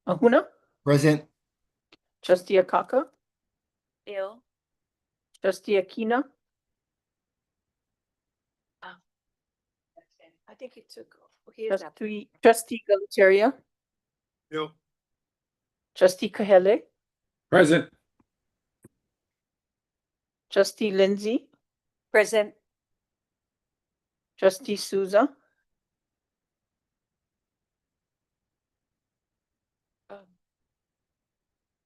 Ahuna, Present. trustee Akaka, Ill. trustee Akina, I think he took, he is not. trustee Galataria, Yo. trustee Kahele, Present. trustee Lindsay, Present. trustee Souza,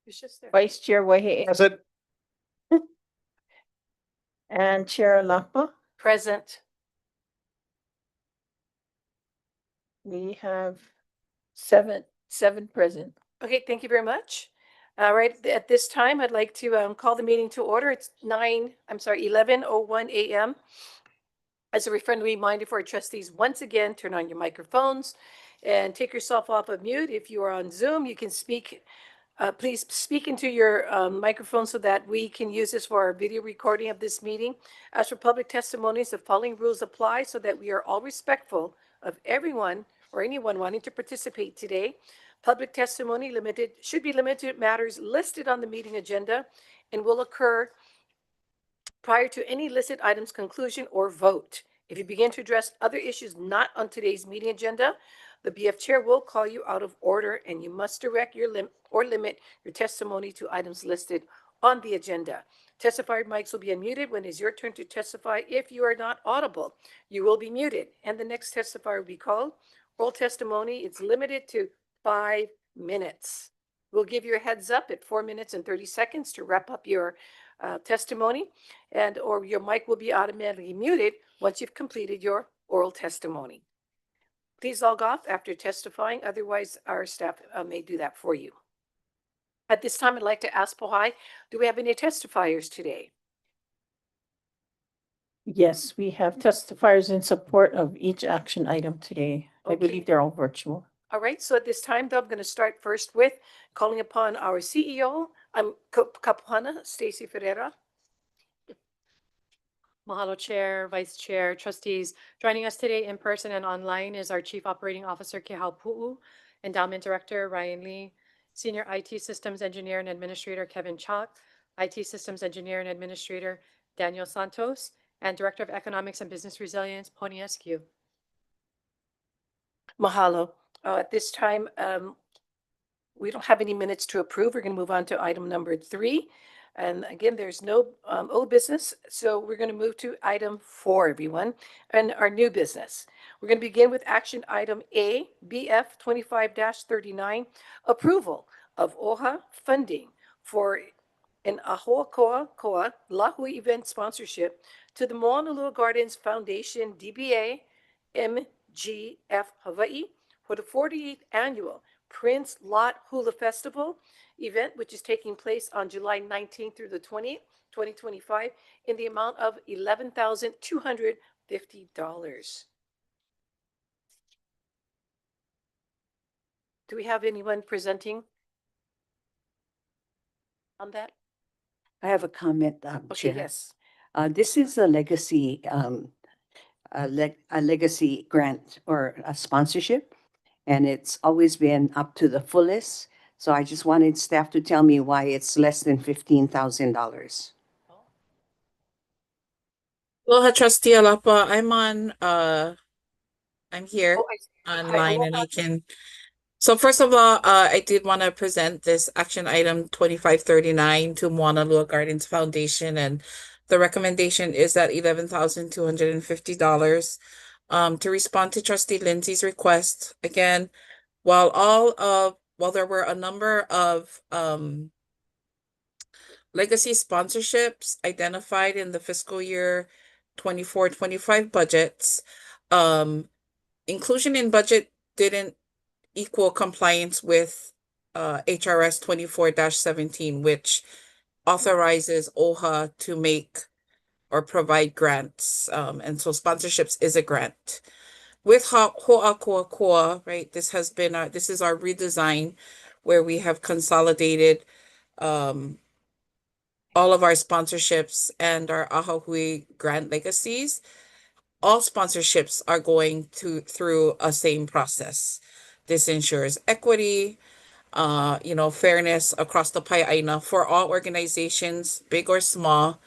It's just there. vice chair Wahe, Present. and chair Lapa. Present. We have seven present. Okay, thank you very much. All right, at this time, I'd like to call the meeting to order. It's 11:01 a.m. As a friendly reminder for our trustees, once again, turn on your microphones and take yourself off of mute. If you are on Zoom, you can speak. Please speak into your microphone so that we can use this for our video recording of this meeting. As for public testimonies, the following rules apply so that we are all respectful of everyone or anyone wanting to participate today. Public testimony should be limited to matters listed on the meeting agenda and will occur prior to any listed item's conclusion or vote. If you begin to address other issues not on today's meeting agenda, the BF chair will call you out of order and you must direct your limit your testimony to items listed on the agenda. Testifier mics will be unmuted when it's your turn to testify. If you are not audible, you will be muted and the next testifier will be called. Oral testimony, it's limited to 5 minutes. We'll give you a heads up at 4 minutes and 30 seconds to wrap up your testimony, and or your mic will be automatically muted once you've completed your oral testimony. Please log off after testifying, otherwise our staff may do that for you. At this time, I'd like to ask Pohai, do we have any testifiers today? Yes, we have testifiers in support of each action item today. I Okay. believe they're all virtual. All right, so at this time, though, I'm going to start first with calling upon our CEO, Kapuana, Stacey Ferreira. Mahalo, Chair, Vice Chair, Trustees. Joining us today in person and online is our Chief Operating Officer, Kehao Pu'u, Endowment Director, Ryan Lee, Senior IT Systems Engineer and Administrator, Kevin Chalk, IT Systems Engineer and Administrator, Daniel Santos, and Director of Economics and Business Resilience, Pony Eskew. Mahalo. At this time, we don't have any minutes to approve. We're going to move on to item number 3. And again, there's no old business. So we're going to move to item 4, everyone, and our new business. We're going to begin with action item A, BF 25-39, approval of OHA funding for an Ahoakoa Lahui event sponsorship to the Moanalua Gardens Foundation DBA MGF Hawaii for the 48th annual Prince Lot Hula Festival event, which is taking place on July 19th through the 20th, 2025, in the amount of $11,250. Do we have anyone presenting on that? I have a comment, Okay, Chair. yes. This is a legacy, a legacy grant or a sponsorship, and it's always been up to the fullest. So I just wanted staff to tell me why it's less than $15,000. Aloha, Trustee Alapa. I'm here Oh, online and I can. So first of all, I did want to present this action item 2539 to Moana Lua Gardens Foundation, and the recommendation is that $11,250. To respond to Trustee Lindsay's request, again, while there were a number of legacy sponsorships identified in the fiscal year 24-25 budgets, inclusion in budget didn't equal compliance with HRS 24-17, which authorizes OHA to make or provide grants. And so sponsorships is a grant. With Ho'akoakoa, right, this is our redesign where we have consolidated all of our sponsorships and our Ahahui grant legacies. All sponsorships are going through a same process. This ensures equity, fairness across the pai'aina for all organizations, big or small,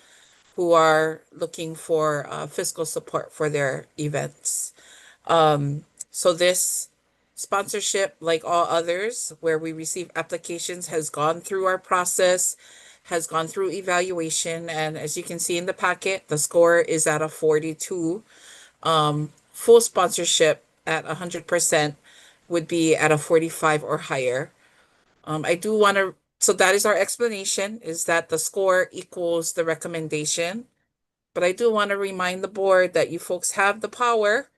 who are looking for fiscal support for their events. So this sponsorship, like all others, where we receive applications, has gone through our process, has gone through evaluation, and as you can see in the packet, the score is at a 42. Full sponsorship at 100% would be at a 45 or higher. I do want to, so that is our explanation, is that the score equals the recommendation. But I do want to remind the board that you folks have the power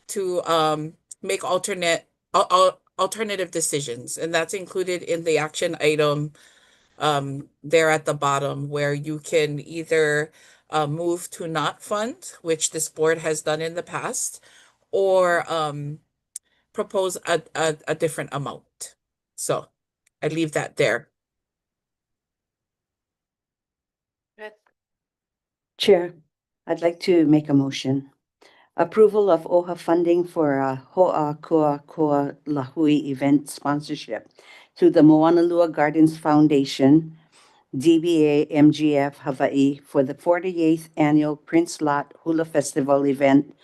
to make alternative decisions, and that's included in the action item there at the bottom, where you can either move to not fund, which this board has done in the past, or propose a different amount. So I leave that there. Chair, I'd like to make a motion. Approval of OHA funding for Ho'a Kua Kua Lahui event sponsorship to the Moanalua Gardens Foundation, DBA MGF Hawaii, for the 48th Annual Prince Lot Hula Festival event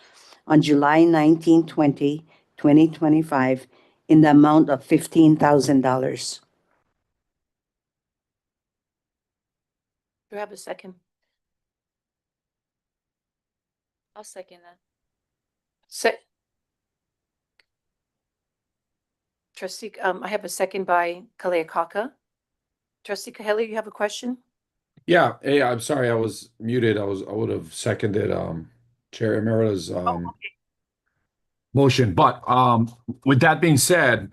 on July 19, 2025, in the amount of $15,000. Do I have a second? I'll second that. Trustee, I have a second by Kaleakaka. Trustee Kahele, you have a question? Yeah, hey, I'm sorry, I was muted. I would have seconded Chair Emerita's motion. But with that being said,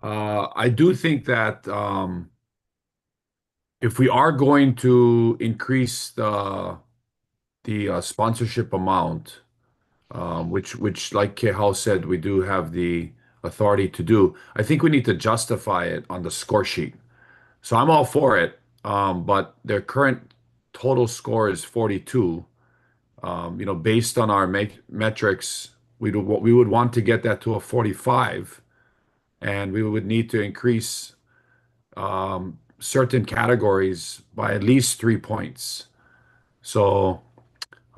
I do think that if we are going to increase the sponsorship amount, which like Kehal said, we do have the authority to do, I think we need to justify it on the score sheet. So I'm all for it, but their current total score is 42. Based on our metrics, we would want to get that to a 45, and we would need to increase certain categories by at least 3 points. So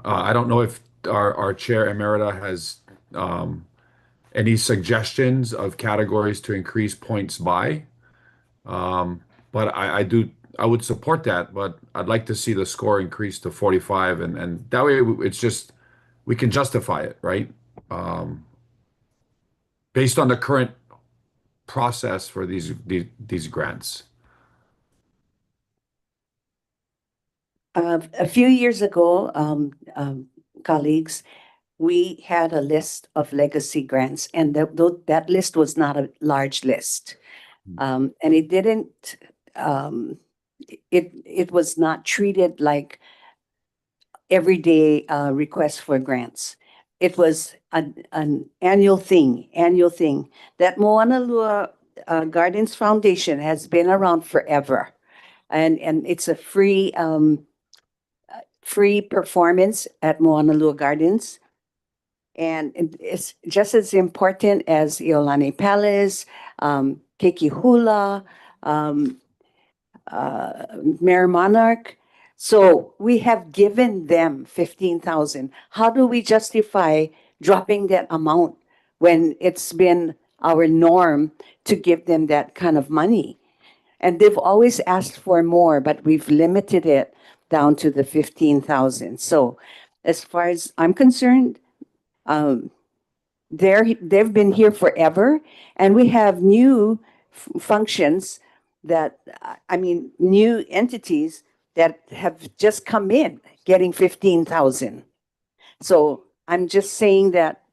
I don't know if our chair emerita has any suggestions of categories to increase points by. But I would support that, but I'd like to see the score increase to 45, and that way it's just we can justify it, right? Based on the current process for these grants. A few years ago, colleagues, we had a list of legacy grants, and that list was not a large list. And it didn't, it was not treated like everyday request for grants. It was an annual thing. That Moanalua Gardens Foundation has been around forever. And it's a free performance at Moanalua Gardens. And it's just as important as Iolani Palace, Keiki Hula, Mayor Monarch. So we have given them 15,000. How do we justify dropping that amount when it's been our norm to give them that kind of money? And they've always asked for more, but we've limited it down to the 15,000. So as far as I'm concerned, they've been here forever, and we have new functions that, new entities that have just come in getting 15,000. So I'm just saying that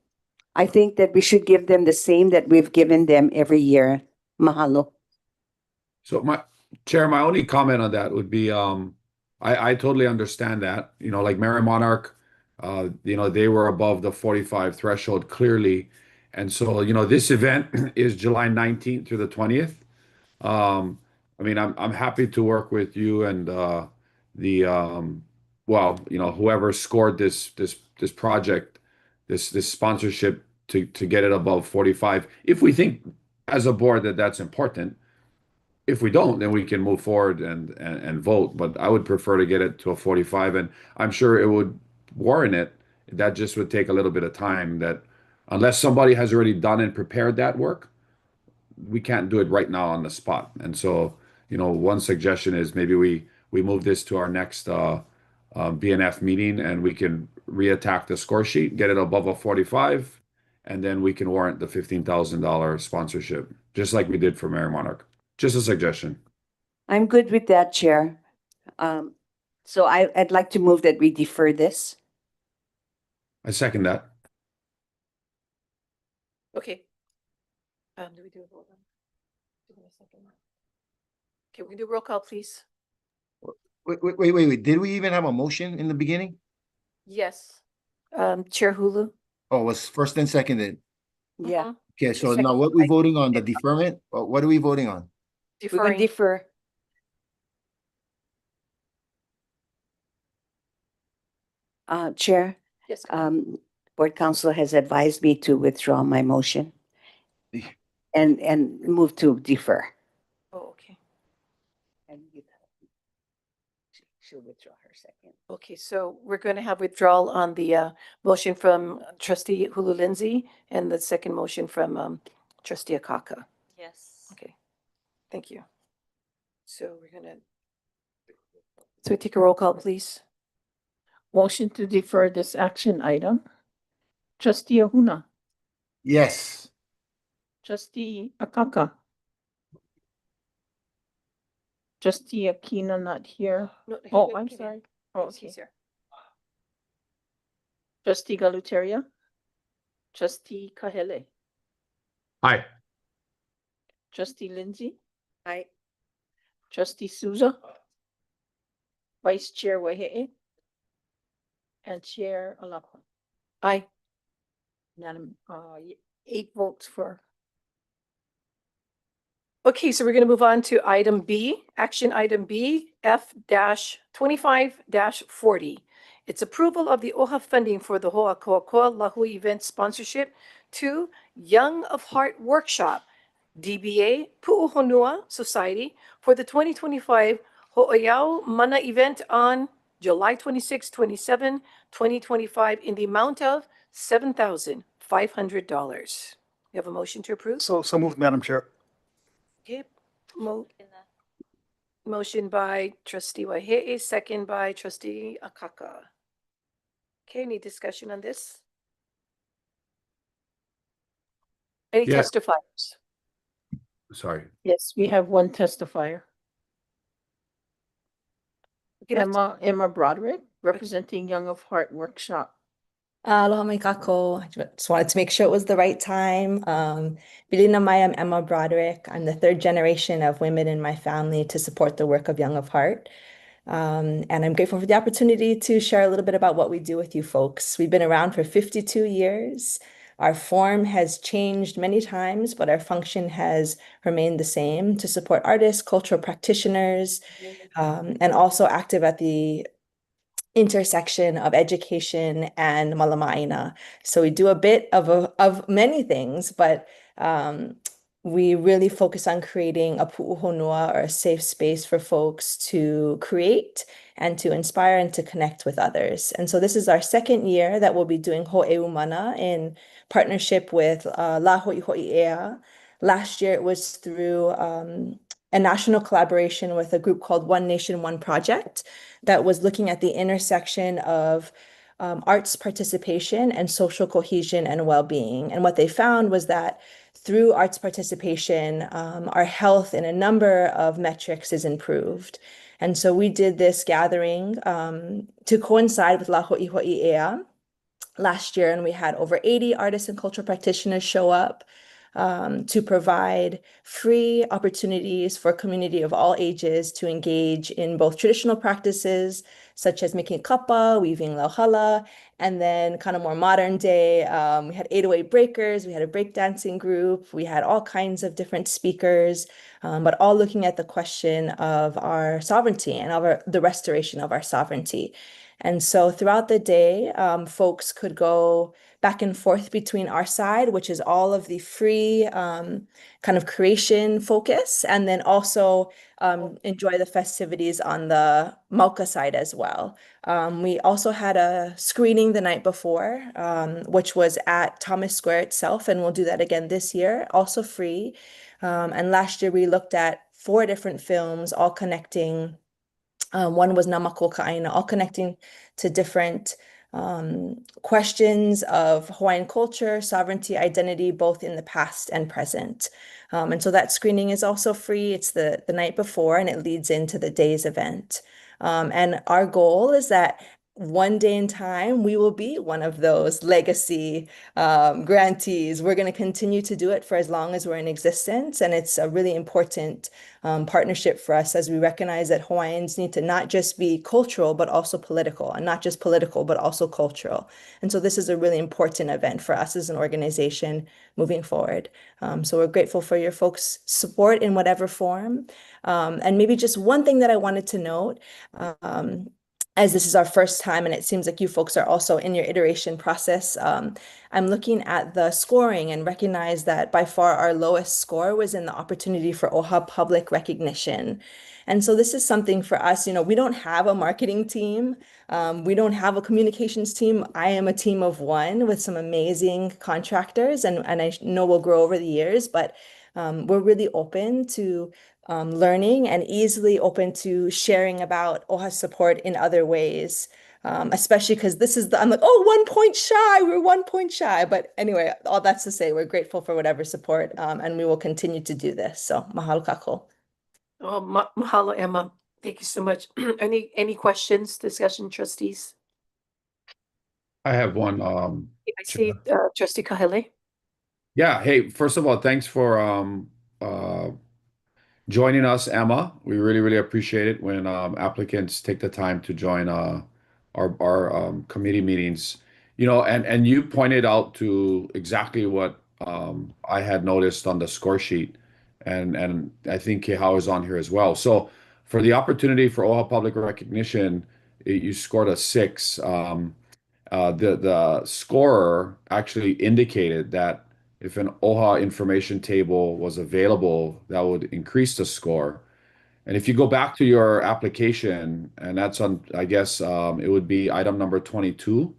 I think that we should give them the same that we've given them every year. Mahalo. So my only comment on that would be, I totally understand that, like Mary Monarch, they were above the 45 threshold clearly. And so, this event is July 19th through the 20th. I'm happy to work with you and whoever scored this project, this sponsorship to get it above 45. If we think as a board that that's important, if we don't, then we can move forward and vote. But I would prefer to get it to a 45, and I'm sure it would warrant it. That just would take a little bit of time. That unless somebody has already done and prepared that work, we can't do it right now on the spot. And so, one suggestion is maybe we move this to our next BNF meeting, and we can reattack the score sheet, get it above a 45, and then we can warrant the $15,000 sponsorship, just like we did for Mary Monarch. Just a suggestion. I'm good with that, Chair. So I'd like to move that we defer this. I second that. Okay. Do we do a vote on? Give me a second. Okay, we can do roll call, please. Wait. Did we even have a motion in the beginning? Yes. Chair Hulu? Oh, it was first and seconded. Yeah, Mhm. Okay, so Second now what we by- voting on? The deferment? Or what are we voting on? we will Deferring. defer. Chair, Yes. go ahead. Board Council has advised me to withdraw my motion Eh. and move to defer. Oh, okay. She'll withdraw her second. Okay, so we're going to have withdrawal on the motion from trustee Hulu Lindsay and the second motion from trustee Akaka. Yes. Okay, thank you. So we're gonna, so take a roll call, please. Motion to defer this action item. Trustee Ahuna, Yes. trustee Akaka. Trustee Aquino not here. No, Oh, he- I'm okay, sorry. Oh, yes, okay. he's here. Trustee Galuteria. Trustee Kahele. Hi. Trustee Lindsay. Aye. Trustee Souza. Vice Chair Wahehe. And Chair Alapa. Aye. 8 votes for. Okay, so we're going to move on to item B, action item B, F-25-40. It's approval of the OHA funding for the Ho'akoakoa Lahu event sponsorship to Young of Heart Workshop, DBA Pu'uhonua Society for the 2025 Ho'oyao Mana event on July 26, 27, 2025 in the amount of $7,500. You have a motion to approve? So moved, Madam Chair. Okay, Second that. motion by trustee Wahehe, second by trustee Akaka. Okay, any discussion on this? Any Yeah. testifiers? Sorry. Yes, we have one testifier. Okay, let's- Emma Broderick, representing Young of Heart Workshop. Aloha mai kako. I just wanted to make sure it was the right time. Bilina mai, I'm Emma Broderick. I'm the third generation of women in my family to support the work of Young of Heart. And I'm grateful for the opportunity to share a little bit about what we do with you folks. We've been around for 52 years. Our form has changed many times, but our function has remained the same to support artists, cultural practitioners, and also active at the intersection of education and malamaina. So we do a bit of many things, but we really focus on creating a pu'uhonua, or a safe space for folks to create and to inspire and to connect with others. And so this is our second year that we'll be doing Ho'eu Mana in partnership with La Ho'iho'i'ea. Last year it was through a national collaboration with a group called One Nation, One Project that was looking at the intersection of arts participation and social cohesion and well-being. And what they found was that through arts participation, our health in a number of metrics is improved. And so we did this gathering to coincide with La Ho'iho'i'ea last year, and we had over 80 artists and cultural practitioners show up to provide free opportunities for a community of all ages to engage in both traditional practices, such as making kapa, weaving lauhala, and then kind of more modern day. We had 808 breakers, we had a breakdancing group, we had all kinds of different speakers, but all looking at the question of our sovereignty and the restoration of our sovereignty. And so throughout the day, folks could go back and forth between our side, which is all of the free kind of creation focus, and then also enjoy the festivities on the Mauka side as well. We also had a screening the night before, which was at Thomas Square itself, and we'll do that again this year, also free. And last year we looked at 4 different films, all connecting. One was Namako Ka'aina, all connecting to different questions of Hawaiian culture, sovereignty, identity, both in the past and present. And so that screening is also free. It's the night before, and it leads into the day's event. And our goal is that one day in time, we will be one of those legacy grantees. We're going to continue to do it for as long as we're in existence. And it's a really important partnership for us, as we recognize that Hawaiians need to not just be cultural, but also political, and not just political, but also cultural. And so this is a really important event for us as an organization moving forward. So we're grateful for your folks' support in whatever form. And maybe just one thing that I wanted to note, as this is our first time, and it seems like you folks are also in your iteration process, I'm looking at the scoring and recognize that by far our lowest score was in the opportunity for OHA public recognition. And so this is something for us, we don't have a marketing team. We don't have a communications team. I am a team of 1 with some amazing contractors, and I know we'll grow over the years, but we're really open to learning and easily open to sharing about OHA support in other ways, especially because I'm like, oh, 1 point shy, we're 1 point shy. But anyway, all that's to say, we're grateful for whatever support, and we will continue to do this. So mahalo kako. Oh, mahalo, Emma. Thank you so much. Any questions, discussion, trustees? I have one. I see Trustee Kahele. Yeah. Hey, first of all, thanks for joining us, Emma. We really, really appreciate it when applicants take the time to join our committee meetings. And you pointed out to exactly what I had noticed on the score sheet, and I think Kehao is on here as well. So for the opportunity for OHA public recognition, you scored a 6. The scorer actually indicated that if an OHA information table was available, that would increase the score. And if you go back to your application, and that's on, I guess, it would be item number 22,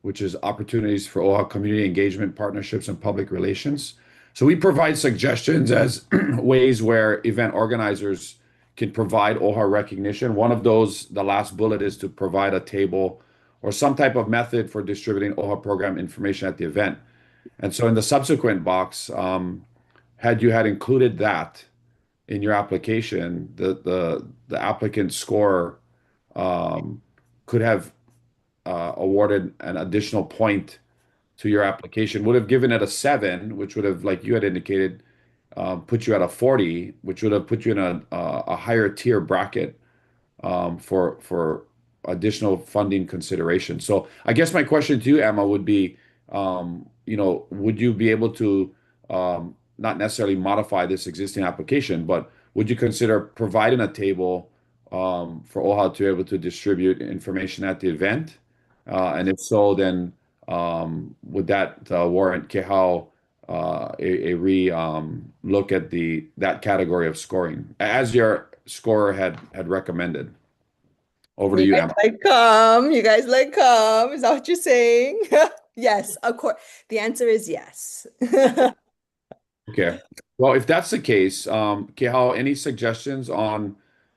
which is opportunities for OHA community engagement, partnerships, and public relations. So we provide suggestions as ways where event organizers can provide OHA recognition. One of those, the last bullet, is to provide a table or some type of method for distributing OHA program information at the event. And so in the subsequent box, had you had included that in your application, the applicant score could have awarded an additional point to your application, would have given it a 7, which would have, like you had indicated, put you at a 40, which would have put you in a higher tier bracket for additional funding consideration. So I guess my question to you, Emma, would be, would you be able to not necessarily modify this existing application, but would you consider providing a table for OHA to be able to distribute information at the event? And if so, then would that warrant Kehao look at that category of scoring as your scorer had recommended? Over to you, Emma. You guys like come. Is that what you're saying? Yes, of course. The answer is yes. Okay. Well, if that's the case, Kehao, any suggestions on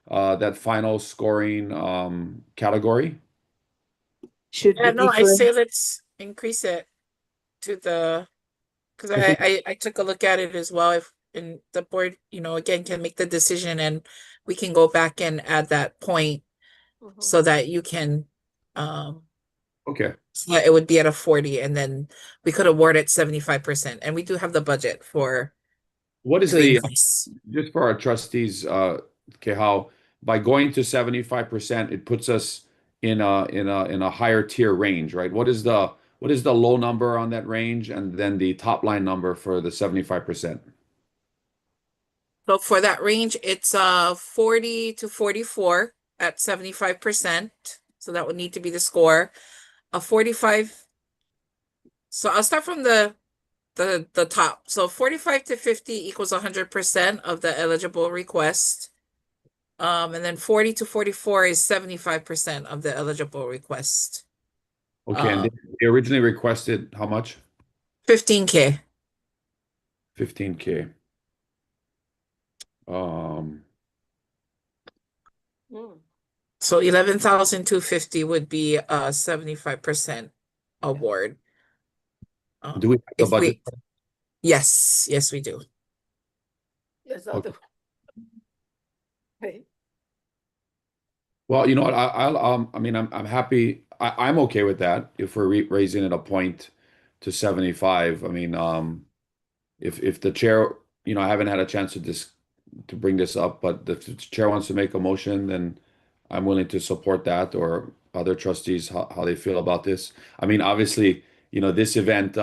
that final scoring category? Should Yeah, be no, I equal. say let's increase it to because I took a look at it as well. And the board, again, can make the decision, and we can go back and add that point so that you can, Okay. so that it would be at a 40, and then we could award it 75%. And we do have the budget for What is the increase. just for our trustees, Kehao, by going to 75%, it puts us in a higher tier range, right? What is the low number on that range, and then the top line number for the 75%? So for that range, it's 40 to 44 at 75%. So that would need to be the score. A 45 So I'll start from the top. So 45 to 50 equals 100% of the eligible request. And then 40 to 44 is 75% of the eligible request. Okay, and they originally requested how much? 15K. 15K. Mm. So 11,250 would be a 75% award. Do we have the If budget? yes, we do. Yes, Okay. Right. Well, you know what, I mean, I'm happy, I'm okay with that if we're raising it a point to 75. I mean, if the chair, I haven't had a chance to bring this up, but if the chair wants to make a motion, then I'm willing to support that, or other trustees, how they feel about this. I mean, obviously, this event,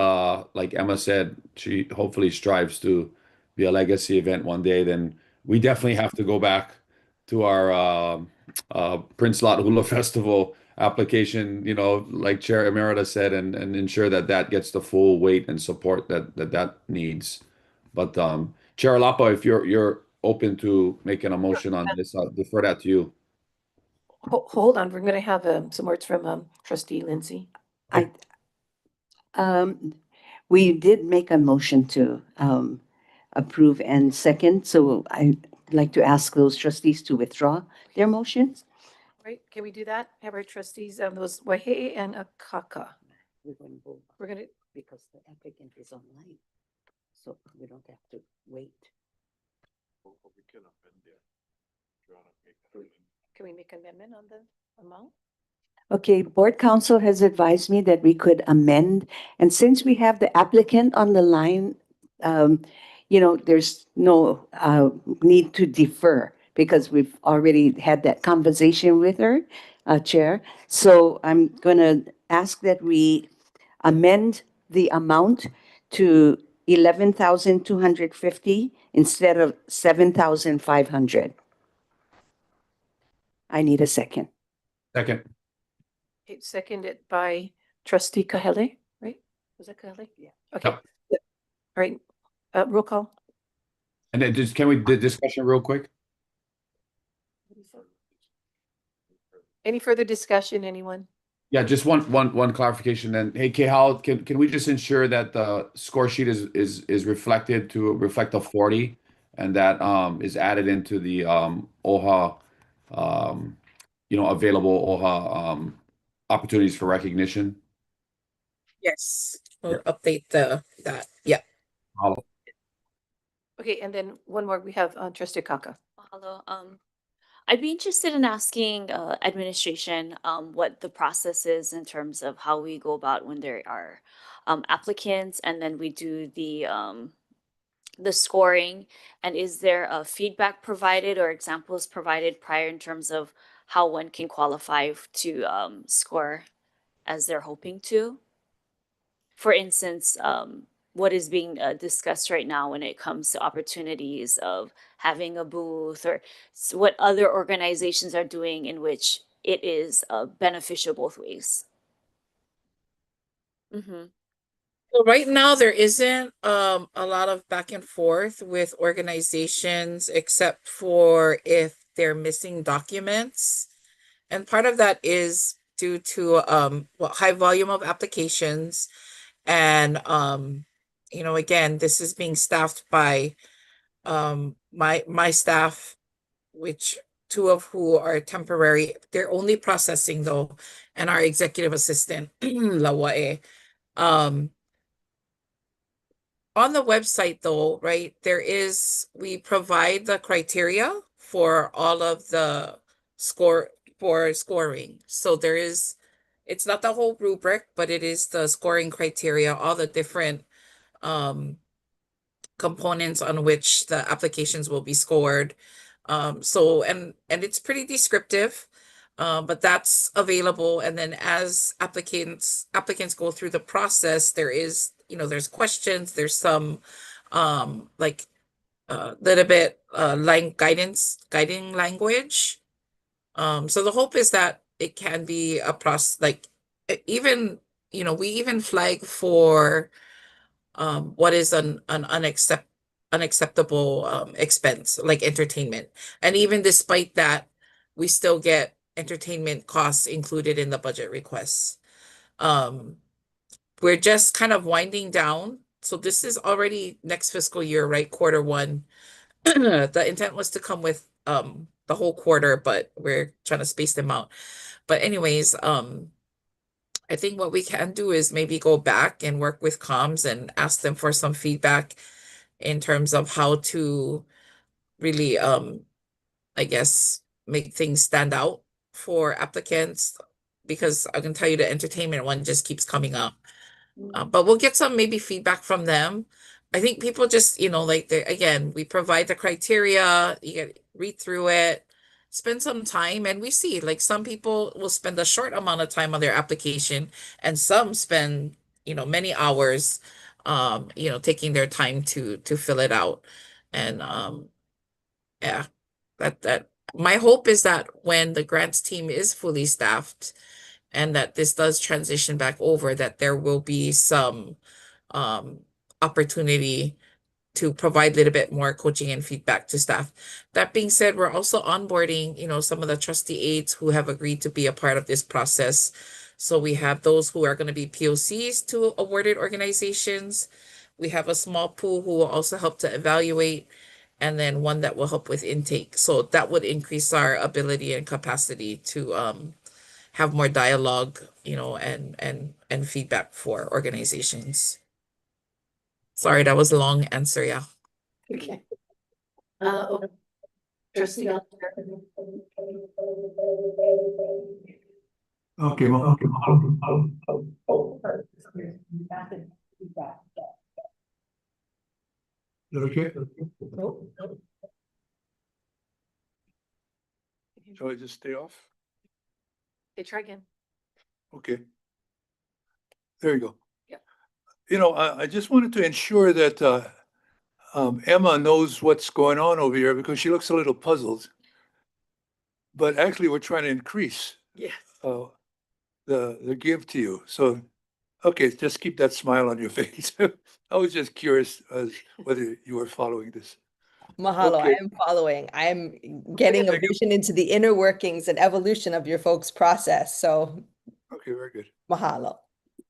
like Emma said, she hopefully strives to be a legacy event one day, then we definitely have to go back to our Prince Lot Hula Festival application, like Chair Emerita said, and ensure that that gets the full weight and support that needs. But Chair Lapa, if you're open to making a motion on this, I'll defer that to you. Hold on, we're gonna have some words from trustee Lindsay. I, we did make a motion to approve and second, so I'd like to ask those trustees to withdraw their motions. Right, can we do that? Have our trustees, those Wahehe and Akaka. We're going to vote We're gonna, because the applicant is online, so we don't have to wait. can we make an amendment on the amount? Okay, board counsel has advised me that we could amend, and since we have the applicant on the line, there's no need to defer because we've already had that conversation with her, Chair. So I'm gonna ask that we amend the amount to 11,250 instead of 7,500. I need a second. Second. Okay, seconded by trustee Kahele, right? Was that Kahele? Yeah. Okay. All right, roll call. And then can we do discussion real quick? Any further discussion, anyone? Yeah, just one clarification then. Hey, Kehal, can we just ensure that the score sheet is reflected to reflect a 40 and that is added into the OHA available OHA opportunities for recognition? Yes, we'll update that. Yeah. Okay, and then one more, we have trustee Kaka. Hello. I'd be interested in asking administration what the process is in terms of how we go about when there are applicants, and then we do the scoring. And is there a feedback provided or examples provided prior in terms of how one can qualify to score as they're hoping to? For instance, what is being discussed right now when it comes to opportunities of having a booth, or what other organizations are doing in which it is beneficial both ways. Mm-hmm. So right now there isn't a lot of back and forth with organizations except for if they're missing documents. And part of that is due to high volume of applications. And again, this is being staffed by my staff, which two of who are temporary. They're only processing though, and our executive assistant, Lawae. On the website though, right, we provide the criteria for all of the scoring. So it's not the whole rubric, but it is the scoring criteria, all the different components on which the applications will be scored. So it's pretty descriptive, but that's available. And then as applicants go through the process, there's questions, there's some like a little bit guiding language. So the hope is that it can be a process, like even we even flag for what is an unacceptable expense, like entertainment. And even despite that, we still get entertainment costs included in the budget requests. We're just kind of winding down. So this is already next fiscal year, right? Quarter 1. The intent was to come with the whole quarter, but we're trying to space them out. But anyways, I think what we can do is maybe go back and work with comms and ask them for some feedback in terms of how to really, I guess, make things stand out for applicants, because I can tell you the entertainment one just keeps coming up. But we'll get some maybe feedback from them. I think people just, like again, we provide the criteria, you get read through it, spend some time, and we see like some people will spend a short amount of time on their application, and some spend, many hours, taking their time to fill it out. And yeah, that my hope is that when the grants team is fully staffed and that this does transition back over, that there will be some opportunity to provide a little bit more coaching and feedback to staff. That being said, we're also onboarding, some of the trustee aides who have agreed to be a part of this process. So we have those who are going to be POCs to awarded organizations. We have a small pool who will also help to evaluate, and then one that will help with intake. So that would increase our ability and capacity to have more dialogue, and feedback for organizations. Sorry, that was a long answer, yeah. Okay. Trustee. Okay, Is that okay? Shall I just stay off? Okay, try again. Okay. There you go. Yeah. I just wanted to ensure that Emma knows what's going on over here, because she looks a little puzzled. But actually, we're trying to increase Yes. the give to you. So, okay, just keep that smile on your face. I was just curious as whether you were following this. Mahalo, I Okay. am following. I'm getting a vision into the inner workings and evolution of your folks' process. So Okay, very good. mahalo.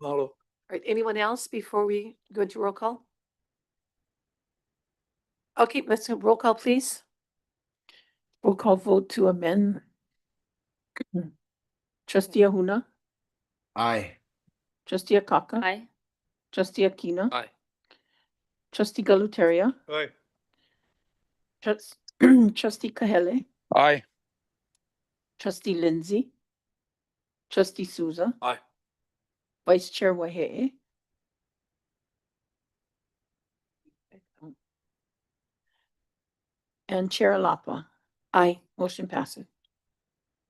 Mahalo. All right, anyone else before we go into roll call? Okay, let's do roll call, please. Roll call vote to amend. Trustee Ahuna, Aye. Trustee Akaka, Aye. Trustee Aquino. Aye. Trustee Galuteria, Aye. Trustee Kahele, Aye. Trustee Lindsay, Trustee Souza, Aye. Vice Chair Wahehe. And Chair Alapa. Aye. Motion passes.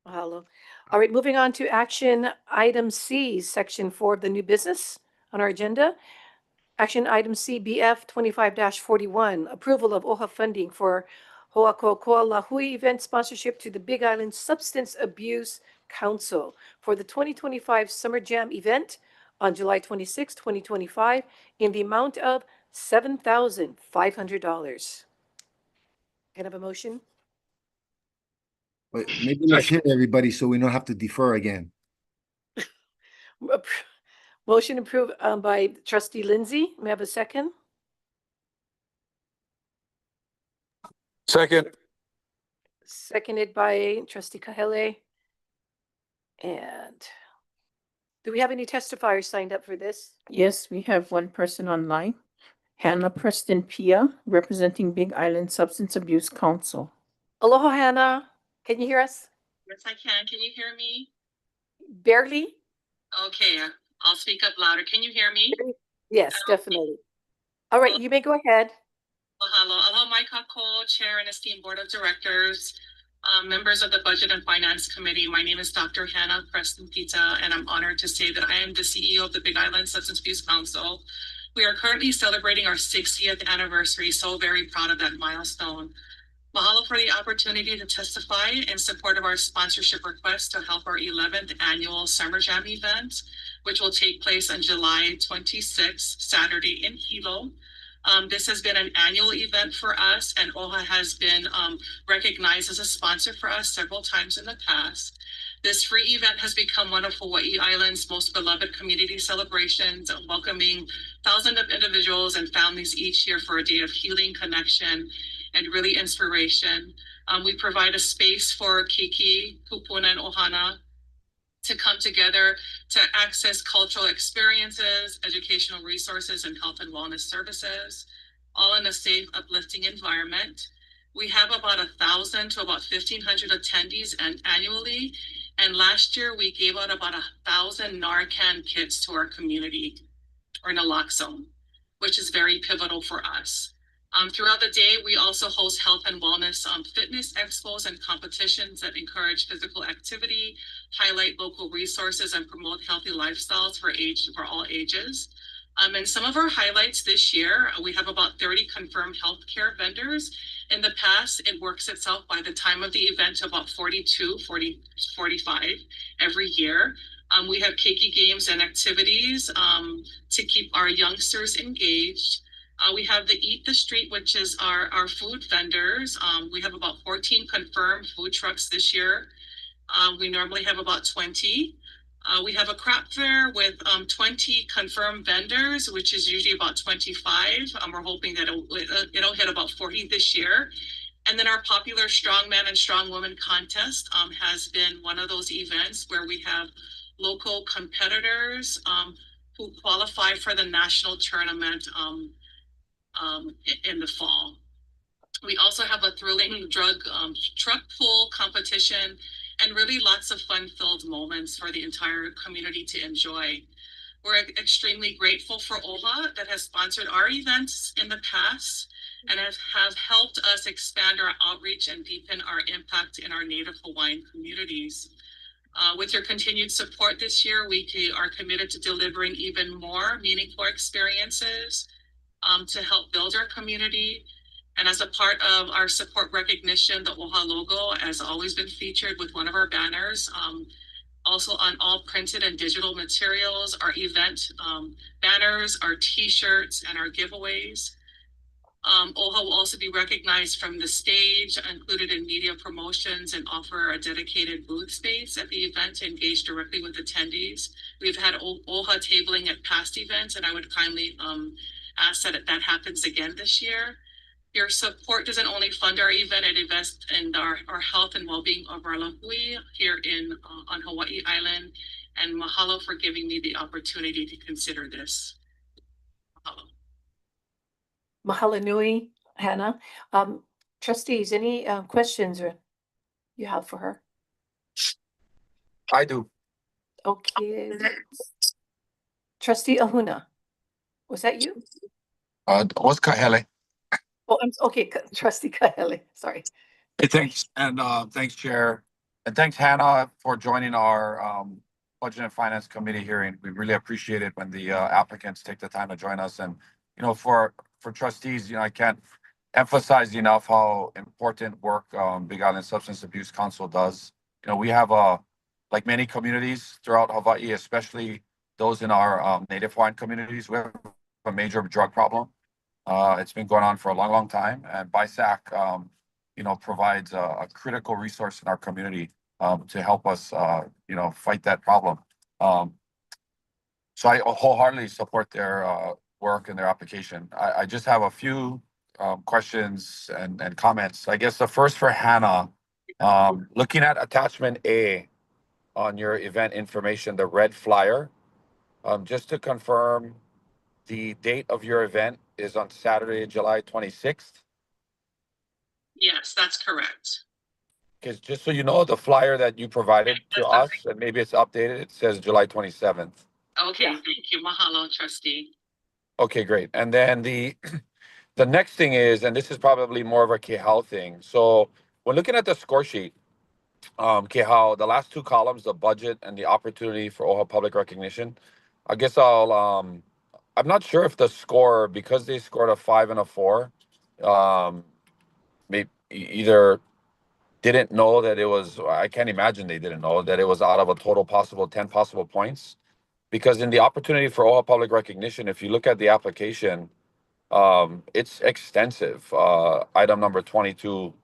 Mahalo. All right, moving on to action item C, section 4 of the new business on our agenda. Action item C, BF 25-41, approval of OHA funding for Ho'akokoa Lahui event sponsorship to the Big Island Substance Abuse Council for the 2025 Summer Jam event on July 26, 2025, in the amount of $7,500. Can I have a motion? But maybe let's hit everybody so we don't have to defer again. Motion approved by Trustee Lindsay. May I have a second? Second. Seconded by Trustee Kahele. And do we have any testifiers signed up for this? Yes, we have one person online. Hannah Preston Pia, representing Big Island Substance Abuse Council. Aloha, Hannah. Can you hear us? Yes, I can. Can you hear me? Barely? Okay, I'll speak up louder. Can you hear me? Yes, definitely. All right, you may go ahead. Mahalo. Aloha, Mai Kako, Chair and esteemed Board of Directors, members of the Budget and Finance Committee. My name is Dr. Hannah Preston Pita, and I'm honored to say that I am the CEO of the Big Island Substance Abuse Council. We are currently celebrating our 60th anniversary, so very proud of that milestone. Mahalo for the opportunity to testify in support of our sponsorship request to help our 11th annual Summer Jam event, which will take place on July 26th, Saturday in Hilo. This has been an annual event for us, and OHA has been recognized as a sponsor for us several times in the past. This free event has become one of Hawaii Island's most beloved community celebrations, welcoming thousands of individuals and families each year for a day of healing, connection, and really inspiration. We provide a space for Kiki, Kupuna, and Ohana to come together to access cultural experiences, educational resources, and health and wellness services, all in a safe, uplifting environment. We have about 1,000 to about 1,500 attendees annually. And last year, we gave out about 1,000 Narcan kits to our community, or naloxone, which is very pivotal for us. Throughout the day, we also host health and wellness fitness expos and competitions that encourage physical activity, highlight local resources, and promote healthy lifestyles for all ages. And some of our highlights this year, we have about 30 confirmed healthcare vendors. In the past, it works itself by the time of the event to about 45 every year. We have keiki games and activities to keep our youngsters engaged. We have the Eat the Street, which is our food vendors. We have about 14 confirmed food trucks this year. We normally have about 20. We have a crop fair with 20 confirmed vendors, which is usually about 25. We're hoping that it'll hit about 40 this year. And then our popular Strongman and Strongwoman contest has been one of those events where we have local competitors who qualify for the national tournament in the fall. We also have a thrilling drug truck pull competition and really lots of fun-filled moments for the entire community to enjoy. We're extremely grateful for OHA that has sponsored our events in the past and have helped us expand our outreach and deepen our impact in our Native Hawaiian communities. With your continued support this year, we are committed to delivering even more meaningful experiences to help build our community. And as a part of our support recognition, the OHA logo has always been featured with one of our banners. Also on all printed and digital materials, our event banners, our t-shirts, and our giveaways. OHA will also be recognized from the stage, included in media promotions, and offer a dedicated booth space at the event to engage directly with attendees. We've had OHA tabling at past events, and I would kindly ask that that happens again this year. Your support doesn't only fund our event, it invests in our health and well-being of our lahui here on Hawaii Island. And mahalo for giving me the opportunity to consider this. Mahalo. Mahalo nui, Hannah. Trustees, any questions you have for her? I do. Okay. Trustee Ahuna, was that you? What's Kahele? Oh, okay, Trustee Kahele, sorry. Hey, thanks, and thanks, Chair, and thanks, Hannah, for joining our Budget and Finance Committee hearing. We really appreciate it when the applicants take the time to join us. And for trustees, I can't emphasize enough how important work Big Island Substance Abuse Council does. We have like many communities throughout Hawaii, especially those in our Native Hawaiian communities, we have a major drug problem. It's been going on for a long, long time, and BISAC, provides a critical resource in our community to help us, fight that problem. So I wholeheartedly support their work and their application. I just have a few questions and comments. I guess the first for Hannah, looking at attachment A on your event information, the red flyer, just to confirm, the date of your event is on Saturday, July 26th? Yes, that's correct. Because just so you know, the flyer that you provided to us, and maybe it's updated, it says July 27th. Okay, thank you. Mahalo, trustee. Okay, great. And then the next thing is, and this is probably more of a Kehau thing. So when looking at the score sheet, Kehau, the last two columns, the budget and the opportunity for OHA public recognition, I guess I'm not sure if the score, because they scored a 5 and a 4, maybe, either didn't know that it was, I can't imagine they didn't know that it was out of a total possible 10 possible points. Because in the opportunity for OHA public recognition, if you look at the application, it's extensive. Item number 22,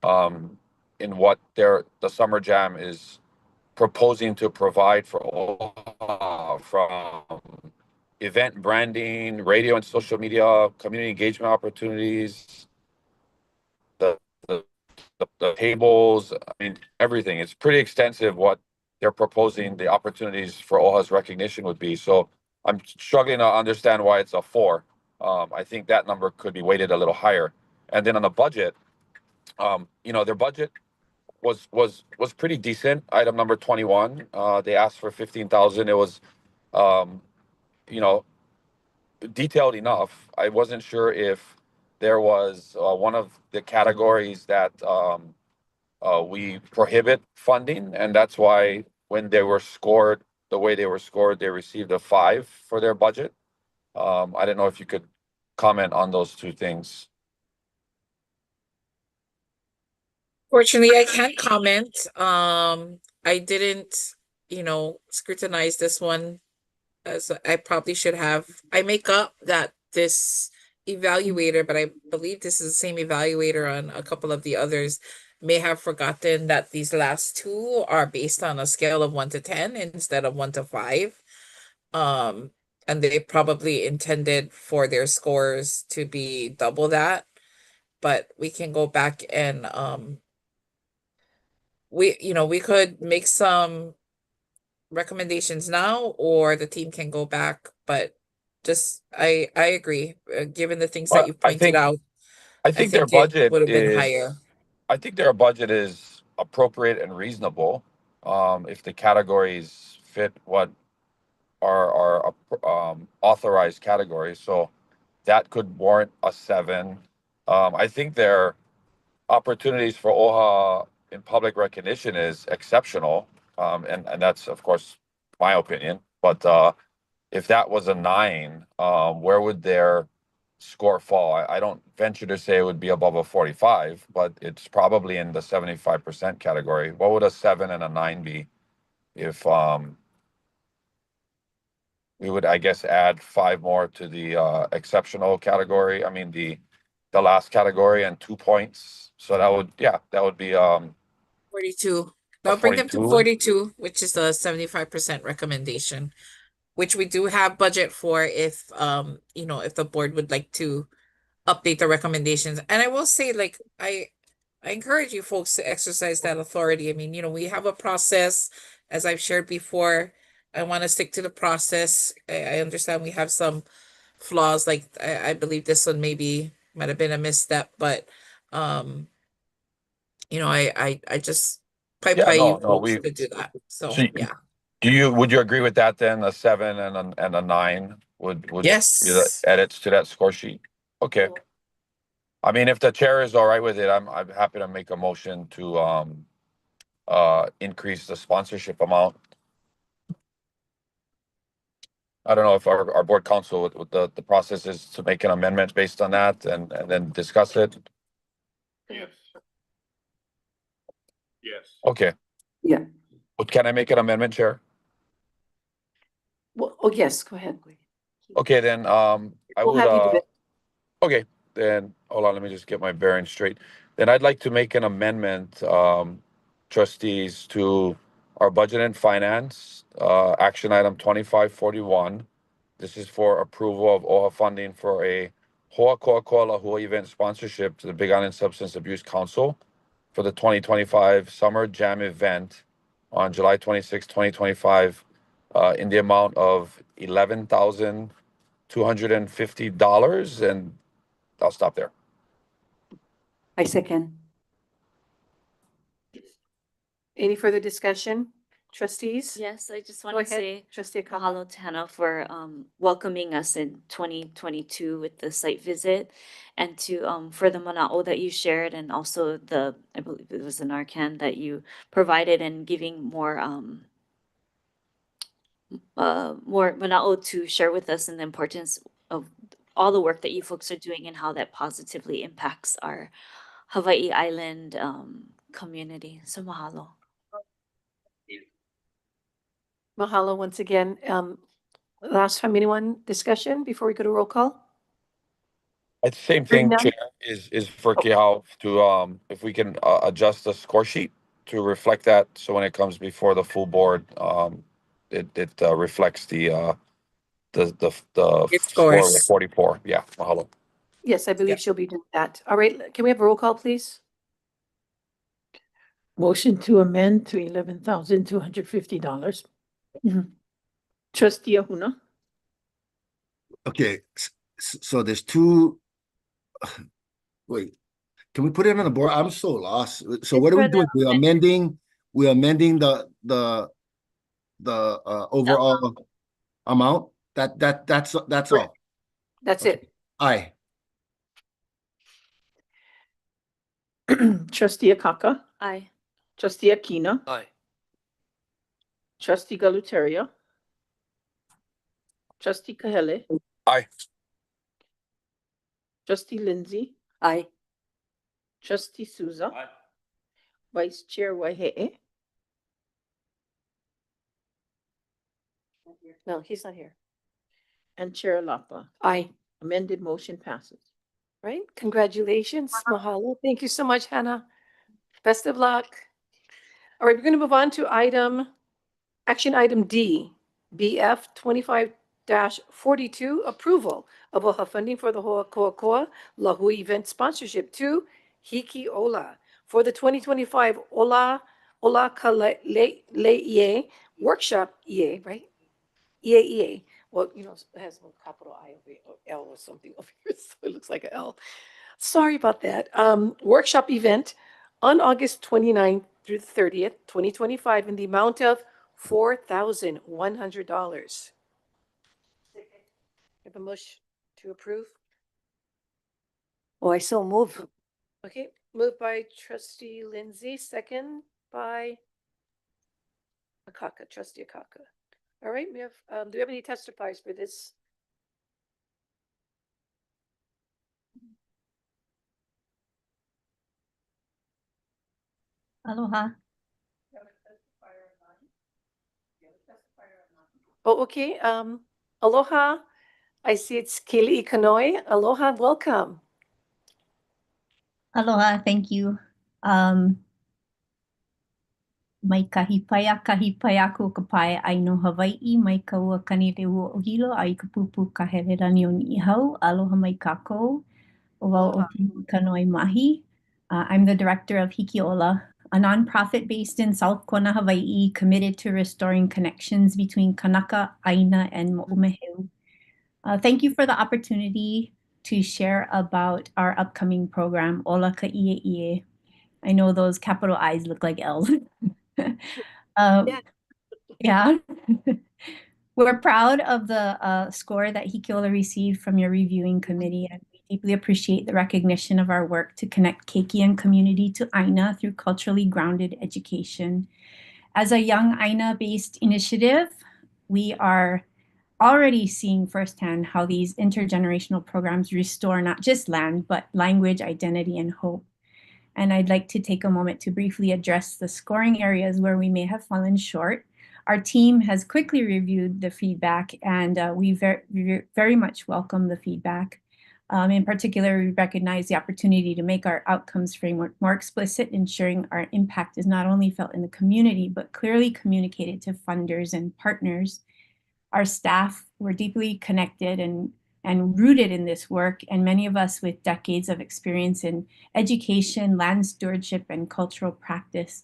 in what the Summer Jam is proposing to provide for OHA, from event branding, radio and social media, community engagement opportunities, the, the, the tables, I mean, everything. It's pretty extensive what they're proposing, the opportunities for OHA's recognition would be. So I'm struggling to understand why it's a 4. I think that number could be weighted a little higher. And then on the budget, their budget was pretty decent. Item number 21, they asked for 15,000. It was, you know, detailed enough. I wasn't sure if there was one of the categories that we prohibit funding, and that's why when they were scored the way they were scored, they received a 5 for their budget. I don't know if you could comment on those two things. Fortunately, I can't comment. I didn't, scrutinize this one as I probably should have. I make up that this evaluator, but I believe this is the same evaluator on a couple of the others, may have forgotten that these last two are based on a scale of 1 to 10 instead of 1 to 5. And they probably intended for their scores to be double that, but we can go back and we could make some recommendations now, or the team can go back, but just I agree, given the things that But you pointed out, I think their think it budget would have been is higher. I think their budget is appropriate and reasonable. If the categories fit what are authorized categories, so that could warrant a 7. I think their opportunities for OHA in public recognition is exceptional, and that's of course my opinion. But if that was a 9, where would their score fall? I don't venture to say it would be above a 45, but it's probably in the 75% category. What would a 7 and a 9 be if we would, I guess, add 5 more to the exceptional category? I mean, the last category, and 2 points. So that would be 42. a That'll bring them to 42. 42, which is the 75% recommendation, which we do have budget for if if the board would like to update the recommendations. And I will say, like, I encourage you folks to exercise that authority. I mean, we have a process, as I've shared before. I want to stick to the process. I understand we have some flaws, like I believe this one might have been a misstep, but I just pipe Yeah, you no, folks we. to do that. So So yeah. would you agree with that then? A 7 and a 9 would be the Yes. edits to that score sheet? Okay. I mean, if the chair is all right with it, I'm happy to make a motion to increase the sponsorship amount. I don't know if our board council with the process is to make an amendment based on that and then discuss it. Yes. Yes. Okay. Yeah. But can I make an amendment, Chair? Well, oh, yes, go ahead. Okay, then I We'll would have you do it. okay, then hold on, let me just get my bearings straight. Then I'd like to make an amendment, trustees, to our budget and finance, action item 2541. This is for approval of OHA funding for a Hoa Coca-Cola Hua event sponsorship to the Big Island Substance Abuse Council for the 2025 Summer Jam event on July 26, 2025, in the amount of $11,250, and I'll stop there. I second. Any further discussion, trustees? Yes, I just Go want to ahead, say trustee Acosta. mahalo to Hannah for welcoming us in 2022 with the site visit, and to for the mana'o that you shared, and also I believe it was the Narcan that you provided, and giving more mana'o to share with us, and the importance of all the work that you folks are doing and how that positively impacts our Hawaii Island community. So mahalo. Mahalo once again. Last time, anyone discussion before we go to roll call? Same Hearing thing, none. Chair, is for Kihao to, if we can adjust the score sheet to reflect that, so when it comes before the full board, it reflects the Its score scores. of 44. Yeah, mahalo. Yes, I believe Yep. she'll be doing that. All right, can we have a roll call, please? Motion to amend to $11,250. Trustee Ahuna, Okay, so there's two. Wait, can we put it on the board? I'm so lost. So what are we doing? We're amending the overall amount? That's all. That's Okay. it. Aye. Trustee Akaka, Aye. Trustee Akina, Aye. Trustee Galutaria, Trustee Kahele, Aye. Trustee Lindsay, Aye. Trustee Souza, Vice Chair Waihe'e, No, he's not here. and Chair Lapa. Aye. Amended motion passes. Right, congratulations, mahalo. Thank you so much, Hannah. Best of luck. All right, we're going to move on to action item D, BF 25-42, approval of OHA funding for the Ho'akoa'koa Lahu event sponsorship to Hiki Ola for the 2025 Ola Kale'ie workshop, right? EA. Well, it has a capital I over or L or something over here, so it looks like an L. Sorry about that. Workshop event on August 29th through the 30th, 2025, in the amount of $4,100. Have a motion to approve? Oh, I so move. Okay, moved by Trustee Lindsay, second by Akaka, Trustee Akaka. All right, we have, do we have any testifiers for this? Aloha. Oh, okay, aloha. I see it's Kili Kanoi. Aloha, welcome. Aloha, thank you. Mai kahi pai aku ka pai ai no Hawaii, mai ka ua kani te ua o hilo, ai ka pupu ka hele rani o ni hau. Aloha mai kākou, o wau o te kanoi mahi. I'm the director of Hiki Ola, a nonprofit based in South Kona, Hawaii, committed to restoring connections between Kanaka, Aina, and Mo'umeheu. Thank you for the opportunity to share about our upcoming program, Ola Ka'i'ie. I know those capital I's look like L's. Yeah. We're proud of the score that Hiki Ola received from your reviewing committee, and we deeply appreciate the recognition of our work to connect Keiki and community to Aina through culturally grounded education. As a young Aina-based initiative, we are already seeing firsthand how these intergenerational programs restore not just land, but language, identity, and hope. And I'd like to take a moment to briefly address the scoring areas where we may have fallen short. Our team has quickly reviewed the feedback, and we very much welcome the feedback. In particular, we recognize the opportunity to make our outcomes framework more explicit, ensuring our impact is not only felt in the community, but clearly communicated to funders and partners. Our staff were deeply connected and rooted in this work, and many of us with decades of experience in education, land stewardship, and cultural practice.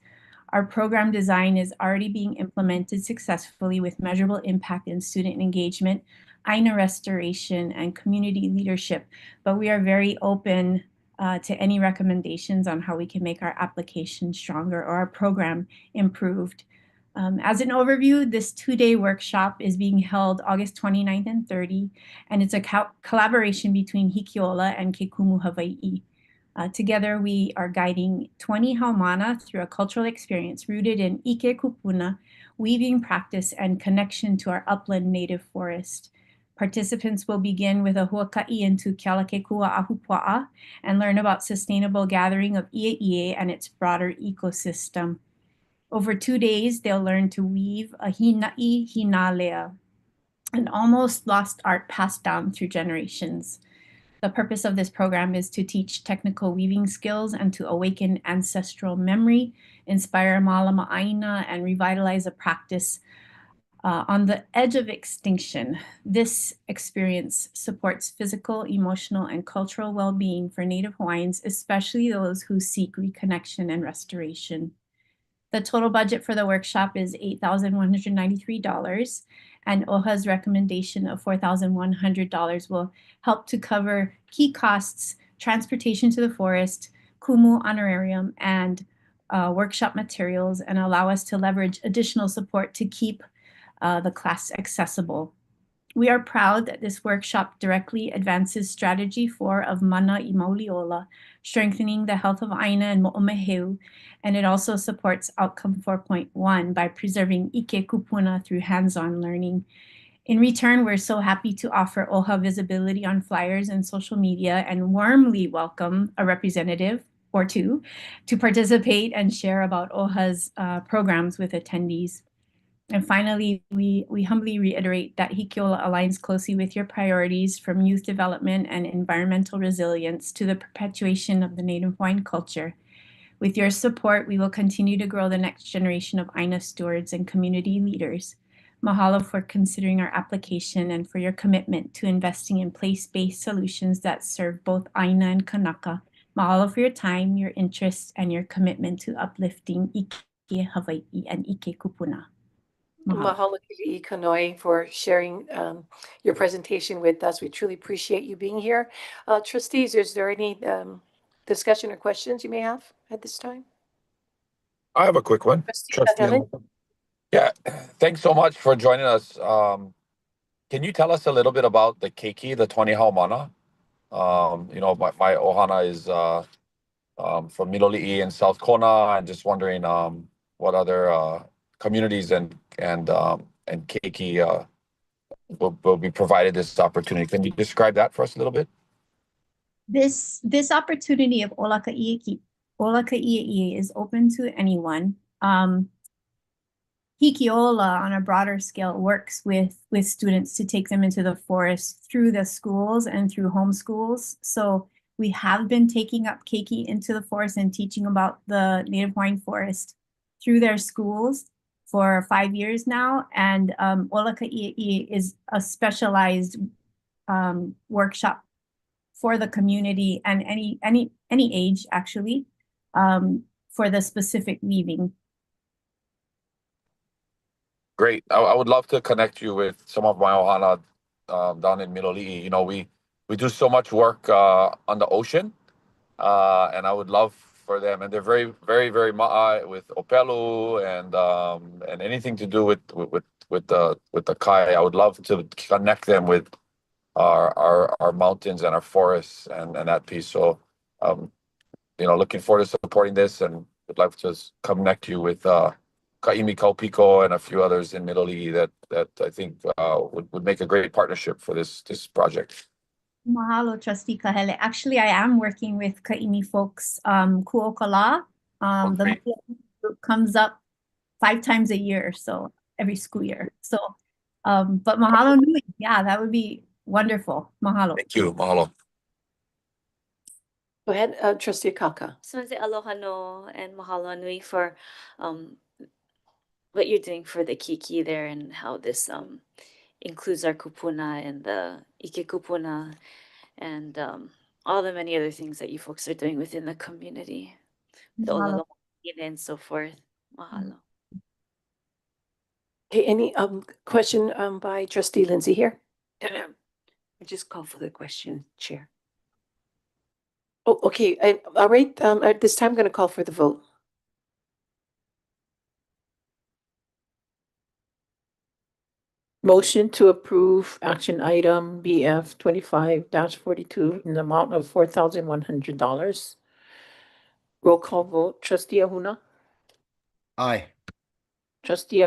Our program design is already being implemented successfully with measurable impact in student engagement, Aina restoration, and community leadership, but we are very open to any recommendations on how we can make our application stronger or our program improved. As an overview, this two-day workshop is being held August 29th and 30, and it's a collaboration between Hiki Ola and Ke Kumu Hawaii. Together, we are guiding 20 haumana through a cultural experience rooted in Ike Kupuna, weaving practice, and connection to our upland native forest. Participants will begin with a huaka'i into Kealakekua Ahupua'a and learn about sustainable gathering of I'e'ie and its broader ecosystem. Over 2 days, they'll learn to weave a hina'i hinalea, an almost lost art passed down through generations. The purpose of this program is to teach technical weaving skills and to awaken ancestral memory, inspire malama'aina, and revitalize a practice on the edge of extinction. This experience supports physical, emotional, and cultural well-being for Native Hawaiians, especially those who seek reconnection and restoration. The total budget for the workshop is $8,193, and OHA's recommendation of $4,100 will help to cover key costs, transportation to the forest, kumu honorarium, and workshop materials, and allow us to leverage additional support to keep the class accessible. We are proud that this workshop directly advances Strategy 4 of Mana I Mauliola, strengthening the health of Aina and Mo'omeheu, and it also supports Outcome 4.1 by preserving Ike Kupuna through hands-on learning. In return, we're so happy to offer OHA visibility on flyers and social media and warmly welcome a representative or two to participate and share about OHA's programs with attendees. And finally, we humbly reiterate that Hikiola aligns closely with your priorities from youth development and environmental resilience to the perpetuation of the Native Hawaiian culture. With your support, we will continue to grow the next generation of Aina stewards and community leaders. Mahalo for considering our application and for your commitment to investing in place-based solutions that serve both Aina and Kanaka. Mahalo for your time, your interest, and your commitment to uplifting Ike Hawaii and Ike Kupuna. Mahalo Kili'i Kanoi for sharing your presentation with us. We truly appreciate you being here. Trustees, is there any discussion or questions you may have at this time? I have a quick one. Trustee. Yeah, thanks so much for joining us. Can you tell us a little bit about the keiki, the 20 haumana? My ohana is from Miloli'i in South Kona. I'm just wondering what other communities and keiki will be provided this opportunity. Can you describe that for us a little bit? This opportunity of Olaka'i'i is open to anyone. Hikiola on a broader scale works with students to take them into the forest through the schools and through homeschools. So we have been taking up keiki into the forest and teaching about the Native Hawaiian forest through their schools for 5 years now. And Olaka'i'i is a specialized workshop for the community and any age actually for the specific weaving. Great. I would love to connect you with some of my ohana down in Miloli'i. You know, we do so much work on the ocean, and I would love for them. And they're very, very, very ma'a with opelu and anything to do with the kai. I would love to connect them with our mountains and our forests and that piece. So, looking forward to supporting this, and would love to connect you with Ka'imi Kaupiko and a few others in Miloli'i that I think would make a great partnership for this project. Mahalo, Trustee Kahele. Actually, I am working with Ka'imi folks, Kuokala. The group comes up 5 times a year, so every school year. So, but mahalo nui. Yeah, that would be wonderful. Mahalo. Thank you. Mahalo. Go ahead, Trustee Kaka. So I say aloha no and mahalo nui for what you're doing for the keiki there and how this includes our kupuna and the ike kupuna and all the many other things that you folks are doing within the community. The Mahalo. ololo and so forth. Mahalo. Okay, any question by Trustee Lindsay here? I just call for the question, Chair. Oh, okay. All right. At this time, I'm going to call for the vote. Motion to approve action item BF 25-42 in the amount of $4,100. Roll call vote. Trustee Ahuna, Aye. Trustee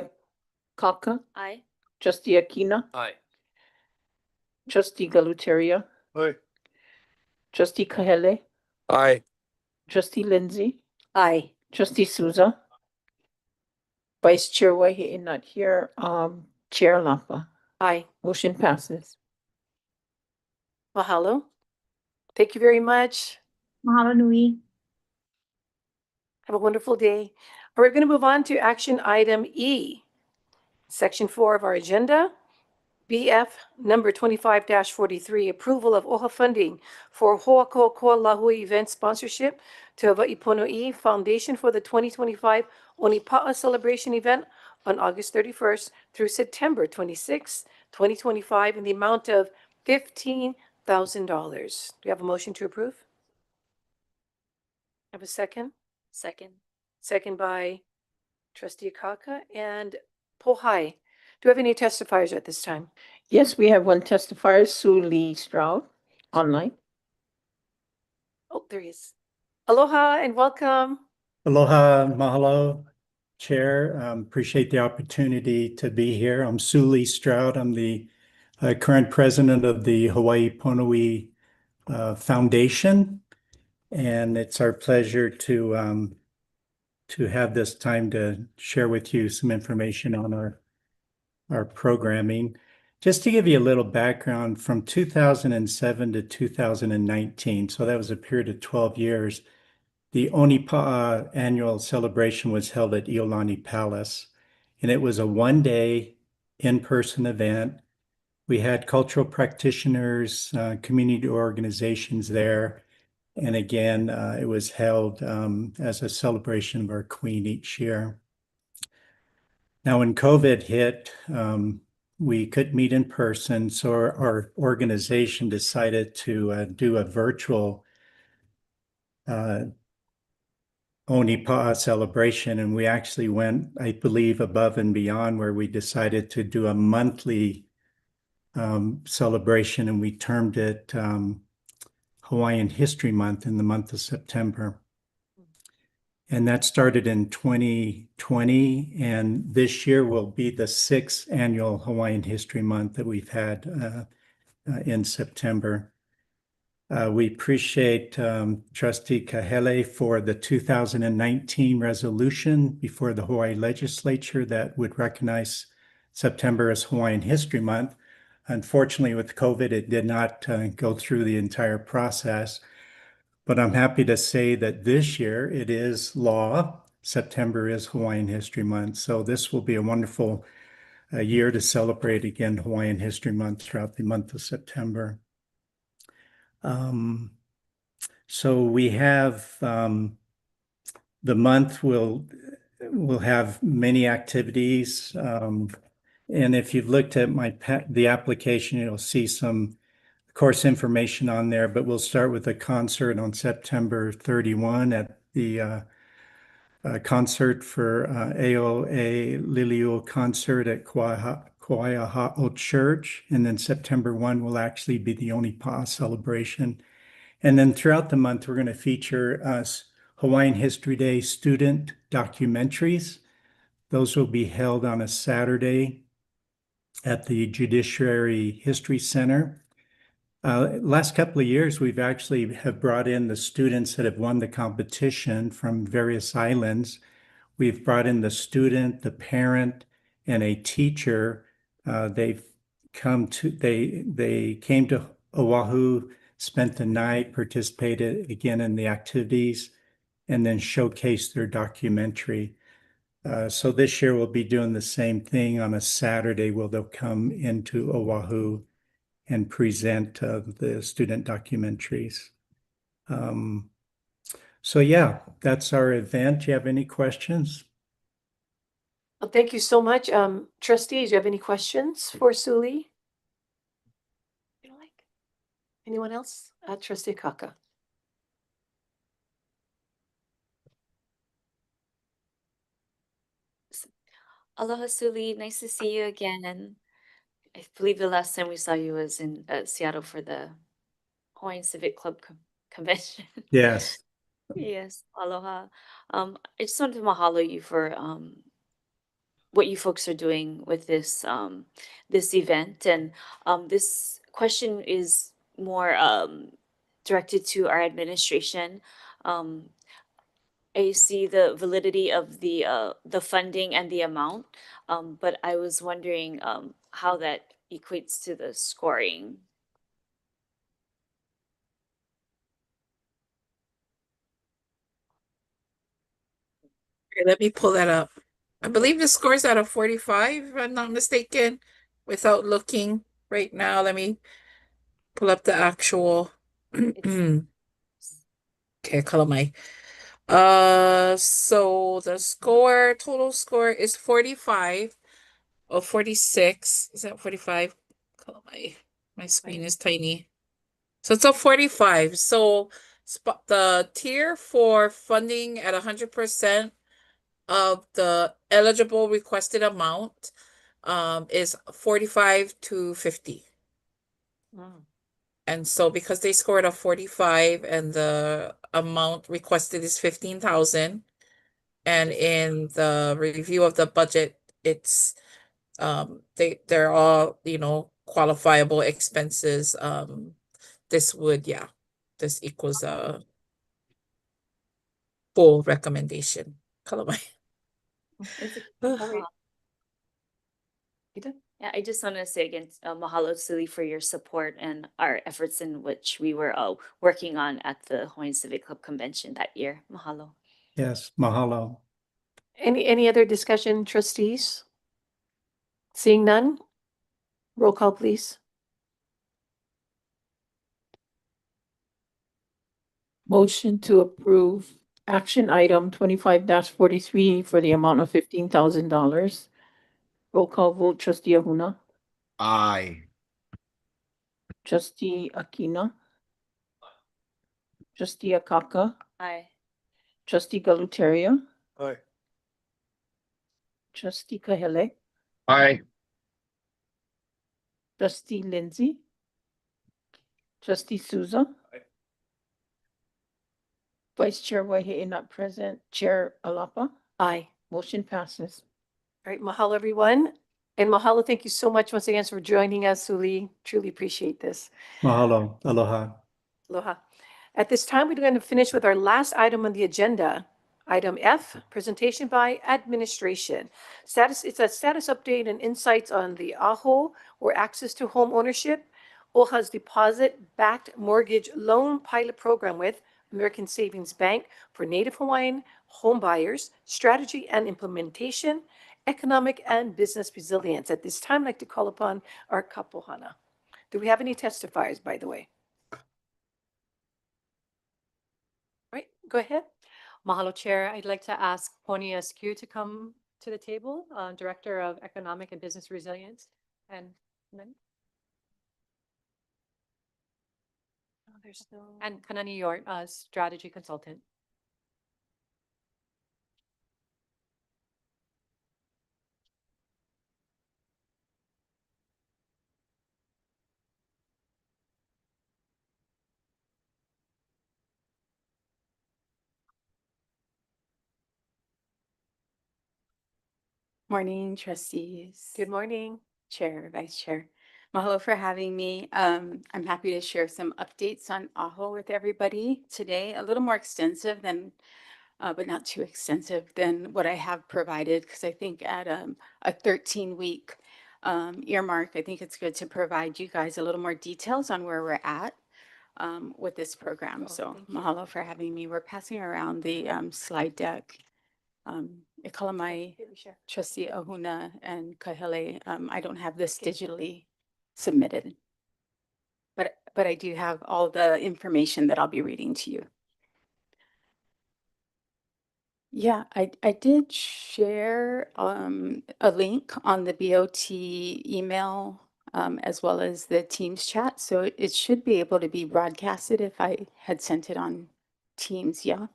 Kaka, Aye. Trustee Akina, Aye. Trustee Galuteria, Aye. Trustee Kahele, Aye. Trustee Lindsay, Aye. Trustee Souza, Vice Chair Wahi not here, Chair Lapa. Aye. Motion passes. Mahalo. Thank you very much. Mahalo nui. Have a wonderful day. We're going to move on to action item E, section 4 of our agenda. BF number 25-43, approval of OHA funding for Ho'ako Koa Lahui event sponsorship to Hawaii Pono'i Foundation for the 2025 Onipa'a celebration event on August 31st through September 26th, 2025 in the amount of $15,000. Do you have a motion to approve? Have a second? Second. Second by Trustee Akaka and Pohai. Do we have any testifiers at this time? Yes, we have one testifier, Sue Lee Stroud, online. Oh, there he is. Aloha and welcome. Aloha, mahalo, Chair. Appreciate the opportunity to be here. I'm Sue Lee Stroud. I'm the current president of the Hawaii Pono'i Foundation, and it's our pleasure to have this time to share with you some information on our programming. Just to give you a little background, from 2007 to 2019, so that was a period of 12 years, the Onipa'a annual celebration was held at Iolani Palace, and it was a one-day in-person event. We had cultural practitioners, community organizations there, and again, it was held as a celebration of our Queen each year. Now, when COVID hit, we couldn't meet in person, so our organization decided to do a virtual Onipa'a celebration, and we actually went, I believe, above and beyond, where we decided to do a monthly celebration, and we termed it Hawaiian History Month in the month of September. And that started in 2020, and this year will be the 6th annual Hawaiian History Month that we've had in September. We appreciate Trustee Kahele for the 2019 resolution before the Hawaii Legislature that would recognize September as Hawaiian History Month. Unfortunately, with COVID, it did not go through the entire process. But I'm happy to say that this year it is law. September is Hawaiian History Month. So this will be a wonderful year to celebrate again Hawaiian History Month throughout the month of September. So we have the month will have many activities. And if you've looked at the application, you'll see some course information on there, but we'll start with a concert on September 31 at the concert for AOA Liliu concert at Kauaiaha'o Church. And then September 1 will actually be the Onipa'a celebration. And then throughout the month, we're going to feature Hawaiian History Day student documentaries. Those will be held on a Saturday at the Judiciary History Center. Last couple of years, we've actually have brought in the students that have won the competition from various islands. We've brought in the student, the parent, and a teacher. They came to Oahu, spent the night, participated again in the activities, and then showcased their documentary. So this year we'll be doing the same thing on a Saturday where they'll come into Oahu and present the student documentaries. So yeah, that's our event. Do you have any questions? Well, thank you so much. Trustees, do you have any questions for Suli? Anyone else? Trustee Kaka. Aloha, Suli. Nice to see you again. I believe the last time we saw you was in Seattle for the Hawaiian Civic Club convention. Yes. Yes, aloha. I just wanted to mahalo you for what you folks are doing with this this event, and this question is more directed to our administration. I see the validity of the funding and the amount, but I was wondering how that equates to the scoring. Okay, let me pull that up. I believe the score's out of 45, if I'm not mistaken, without looking right now. Let me pull up the actual. Okay, color my. So the total score is 45 or 46. Is that 45? Color my screen is tiny. So it's a 45. So the tier for funding at 100% of the eligible requested amount is 45 to 50. And so because they scored a 45 and the amount requested is 15,000, and in the review of the budget, it's they're all, qualifiable expenses. This equals a full recommendation. Kalamai. Yeah, I just want to say again, mahalo Suli for your support and our efforts in which we were working on at the Hawaiian Civic Club Convention that year. Mahalo. Yes, mahalo. Any other discussion, trustees? Seeing none? Roll call, please. Motion to approve action item 25-43 for the amount of $15,000. Roll call vote, trustee Ahuna, Aye. trustee Akina, trustee Akaka, Aye. trustee Galutaria, Aye. trustee Kahele, Aye. trustee Lindsay, trustee Souza, vice chair Wahehe not present, chair Alapa. Aye. Motion passes. All right, mahalo, everyone. And mahalo, thank you so much once again for joining us, Suli. Truly appreciate this. Mahalo. Aloha. Aloha. At this time, we're going to finish with our last item on the agenda. Item F, presentation by administration. It's a status update and insights on the AHO, or access to home ownership, OHA's deposit-backed mortgage loan pilot program with American Savings Bank for Native Hawaiian home buyers, strategy and implementation, economic and business resilience. At this time, I'd like to call upon our kapohana. Do we have any testifiers, by the way? Right, go ahead. Mahalo, Chair. I'd like to ask Poni Askew to come to the table, Director of Economic and Business Resilience. And then There's no. and Kanani Yort, Strategy Consultant. Morning, trustees. Good morning. Chair, Vice Chair. Mahalo for having me. I'm happy to share some updates on AHO with everybody today. A little more extensive than, but not too extensive than what I have provided, because I think at a 13-week earmark, I think it's good to provide you guys a little more details on where we're at with this program. So mahalo for having me. We're passing around the slide deck. Ikalamai, Trustee Ahuna and Kahele, I don't have this digitally submitted. But I do have all the information that I'll be reading to you. Yeah, I did share a link on the BOT email as well as the Teams chat. So it should be able to be broadcasted if I had sent it on Teams, yeah.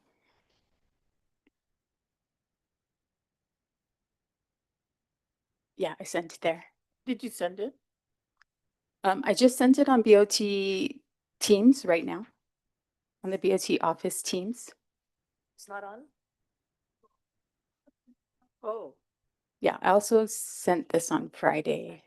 Yeah, I sent it there. Did you send it? I just sent it on BOT Teams right now, on the BOT office Teams. It's not on? Oh. Yeah, I also sent this on Friday.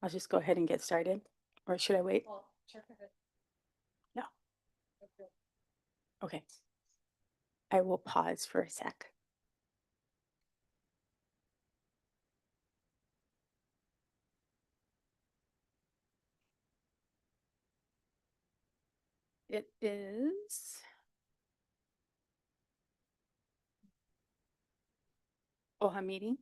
I'll just go ahead and get started, or should I wait? No. Okay. I will pause for a sec. It is OHA meeting.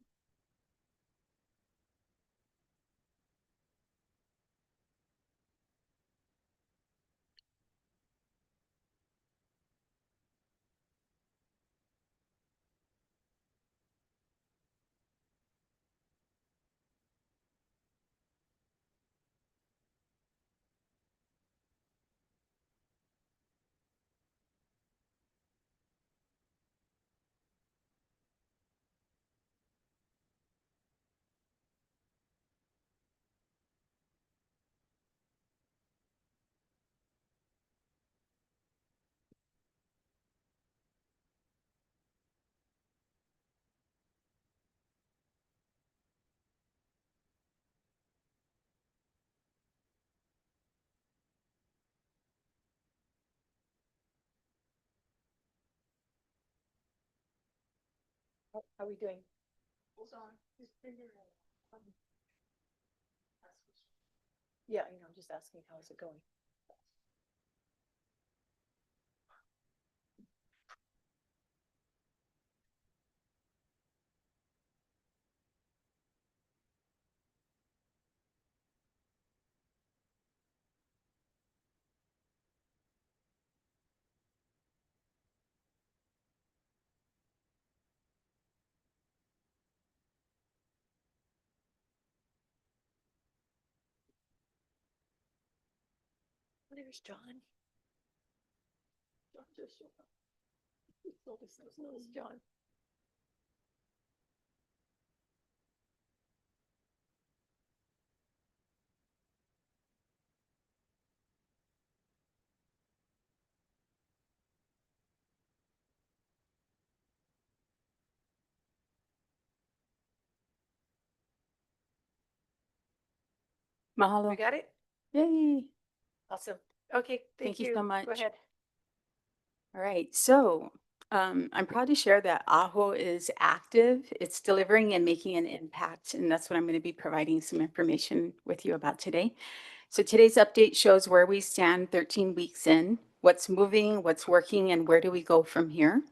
How are we doing? Hold on. Yeah, you know, I'm just asking, how is it going? There's John. John just showed up. He told us there's no John. Mahalo. We got it? Yay. Awesome. Okay, Thank you you. so much. Go ahead. All right, so I'm proud to share that AHO is active. It's delivering and making an impact, and that's what I'm going to be providing some information with you about today. So today's update shows where we stand 13 weeks in, what's moving, what's working, and where do we go from here.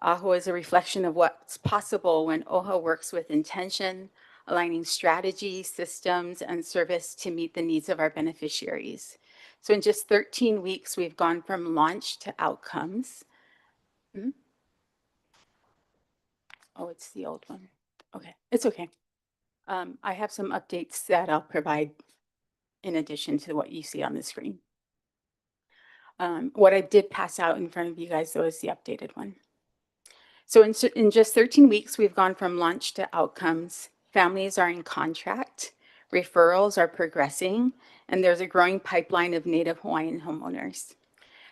AHO is a reflection of what's possible when OHA works with intention, aligning strategy, systems, and service to meet the needs of our beneficiaries. So in just 13 weeks, we've gone from launch to outcomes. Oh, it's the old one. Okay, it's okay. I have some updates that I'll provide in addition to what you see on the screen. What I did pass out in front of you guys, though, is the updated one. So in just 13 weeks, we've gone from launch to outcomes. Families are in contract, referrals are progressing, and there's a growing pipeline of Native Hawaiian homeowners.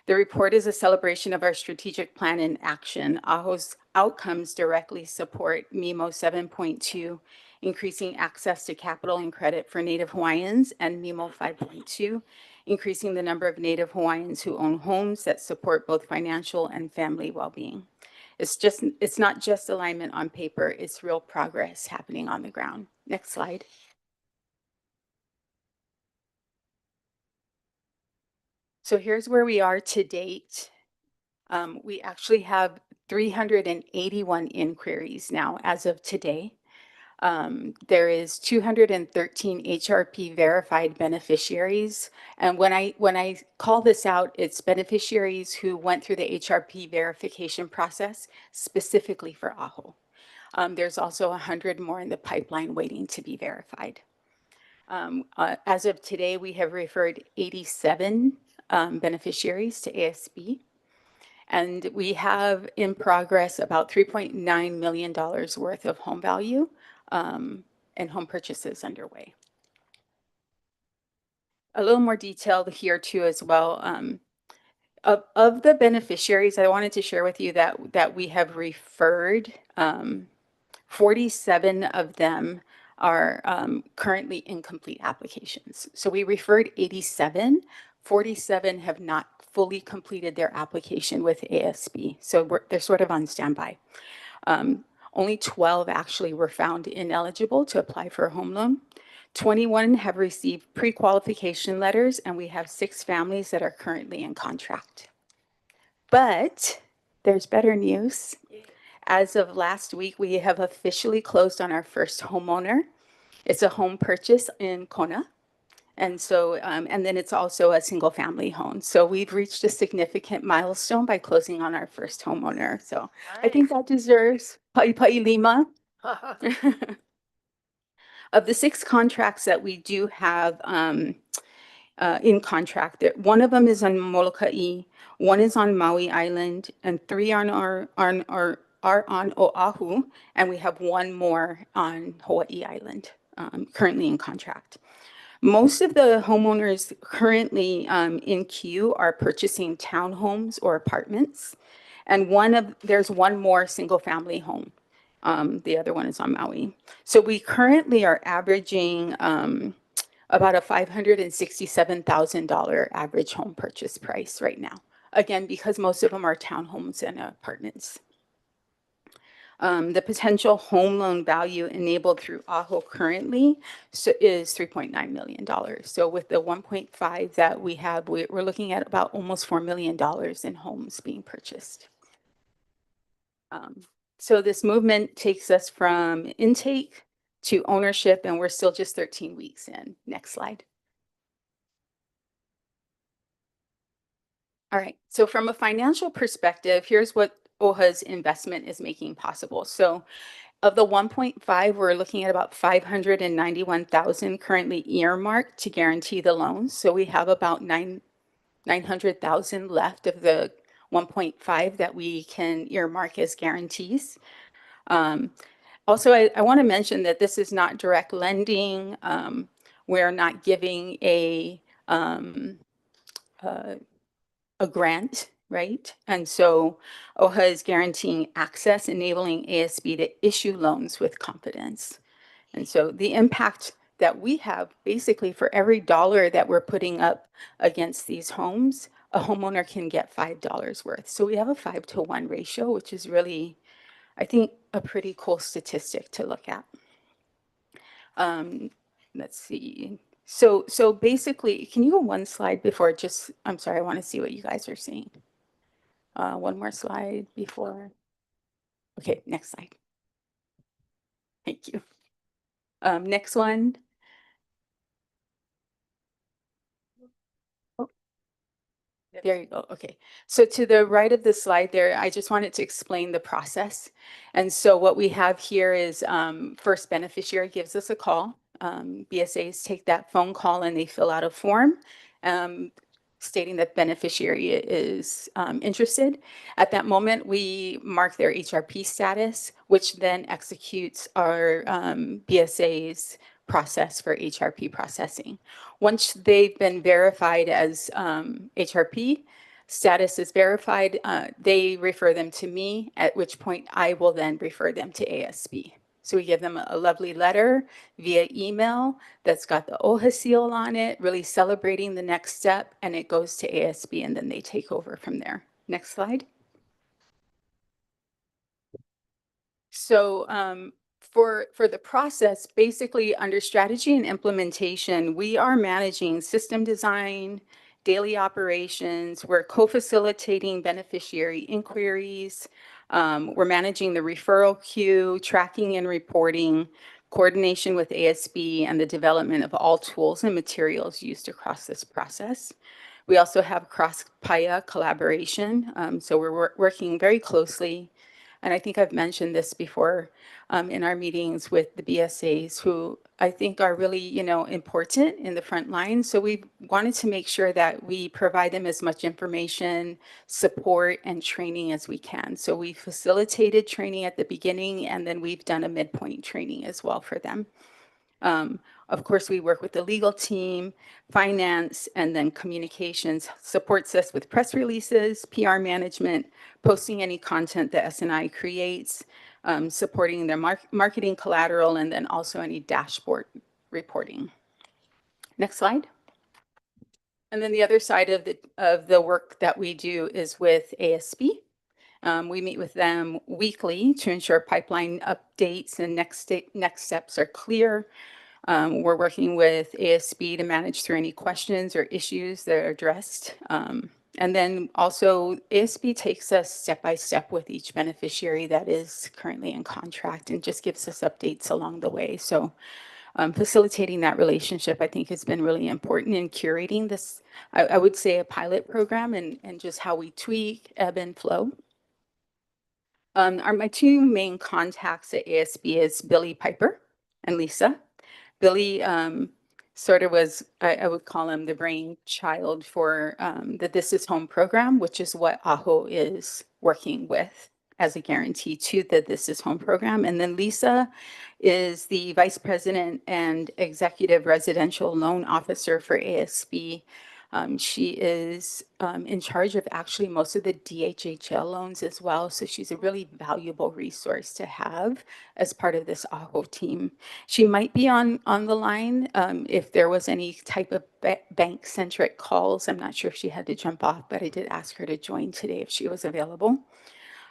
The report is a celebration of our strategic plan in action. AHO's outcomes directly support MIMO 7.2, increasing access to capital and credit for Native Hawaiians, and MIMO 5.2, increasing the number of Native Hawaiians who own homes that support both financial and family well-being. It's not just alignment on paper, it's real progress happening on the ground. Next slide. So here's where we are to date. We actually have 381 inquiries now as of today. There is 213 HRP verified beneficiaries. And when I call this out, it's beneficiaries who went through the HRP verification process specifically for AHO. There's also 100 more in the pipeline waiting to be verified. As of today, we have referred 87 beneficiaries to ASB. And we have in progress about $3.9 million worth of home value and home purchases underway. A little more detail here too as well. Of the beneficiaries, I wanted to share with you that we have referred 47 of them are currently incomplete applications. So we referred 87, 47 have not fully completed their application with ASB. So they're sort of on standby. Only 12 actually were found ineligible to apply for a home loan. 21 have received pre-qualification letters, and we have 6 families that are currently in contract. But there's better news. As of last week, we have officially closed on our first homeowner. It's a home purchase in Kona. And so, and then it's also a single family home. So we've reached a significant milestone by closing on our first homeowner. So I think that deserves Pai Lima. Of the 6 contracts that we do have in contract, one of them is on Molokai, one is on Maui Island, and 3 are on Oahu, and we have 1 more on Hawaii Island, currently in contract. Most of the homeowners currently in queue are purchasing townhomes or apartments, and there's 1 more single-family home. The other one is on Maui. So we currently are averaging about a $567,000 average home purchase price right now. Again, because most of them are townhomes and apartments. The potential home loan value enabled through AHO currently is $3.9 million. So with the 1.5 that we have, we're looking at about almost $4 million in homes being purchased. So this movement takes us from intake to ownership, and we're still just 13 weeks in. Next slide. All right, so from a financial perspective, here's what OHA's investment is making possible. So of the 1.5, we're looking at about 591,000 currently earmarked to guarantee the loans. So we have about 900,000 left of the 1.5 that we can earmark as guarantees. Also, I want to mention that this is not direct lending. We're not giving a grant, right? And so OHA is guaranteeing access, enabling ASB to issue loans with confidence. And so the impact that we have, basically for every dollar that we're putting up against these homes, a homeowner can get $5 worth. So we have a 5-to-1 ratio, which is really, I think, a pretty cool statistic to look at. Let's see. So basically, can you go 1 slide before I'm sorry, I want to see what you guys are seeing. 1 more slide before. Okay, next slide. Thank you. Next one. There you go. Okay. So to the right of the slide there, I just wanted to explain the process. And so what we have here is first beneficiary gives us a call. BSAs take that phone call and they fill out a form stating that beneficiary is interested. At that moment, we mark their HRP status, which then executes our BSA's process for HRP processing. Once they've been verified as HRP, status is verified, they refer them to me, at which point I will then refer them to ASB. So we give them a lovely letter via email that's got the OHA seal on it, really celebrating the next step, and it goes to ASB and then they take over from there. Next slide. So for the process, basically under strategy and implementation, we are managing system design, daily operations, we're co-facilitating beneficiary inquiries, we're managing the referral queue, tracking and reporting, coordination with ASB, and the development of all tools and materials used across this process. We also have cross-PIA collaboration, so we're working very closely. And I think I've mentioned this before in our meetings with the BSAs, who I think are really, important in the front line. So we wanted to make sure that we provide them as much information, support, and training as we can. So we facilitated training at the beginning, and then we've done a midpoint training as well for them. Of course, we work with the legal team, finance, and then communications supports us with press releases, PR management, posting any content that S&I creates, supporting their marketing collateral, and then also any dashboard reporting. Next slide. And then the other side of the work that we do is with ASB. We meet with them weekly to ensure pipeline updates and next steps are clear. We're working with ASB to manage through any questions or issues that are addressed. And then also ASB takes us step by step with each beneficiary that is currently in contract and just gives us updates along the way. So facilitating that relationship, I think, has been really important in curating this, I would say, a pilot program and just how we tweak, ebb and flow. My two main contacts at ASB is Billy Piper and Lisa. Billy sort of was, I would call him the brainchild for the This Is Home program, which is what AHO is working with as a guarantee to the This Is Home program. And then Lisa is the Vice President and Executive Residential Loan Officer for ASB. She is in charge of actually most of the DHHL loans as well. So she's a really valuable resource to have as part of this AHO team. She might be on the line if there was any type of bank-centric calls. I'm not sure if she had to jump off, but I did ask her to join today if she was available.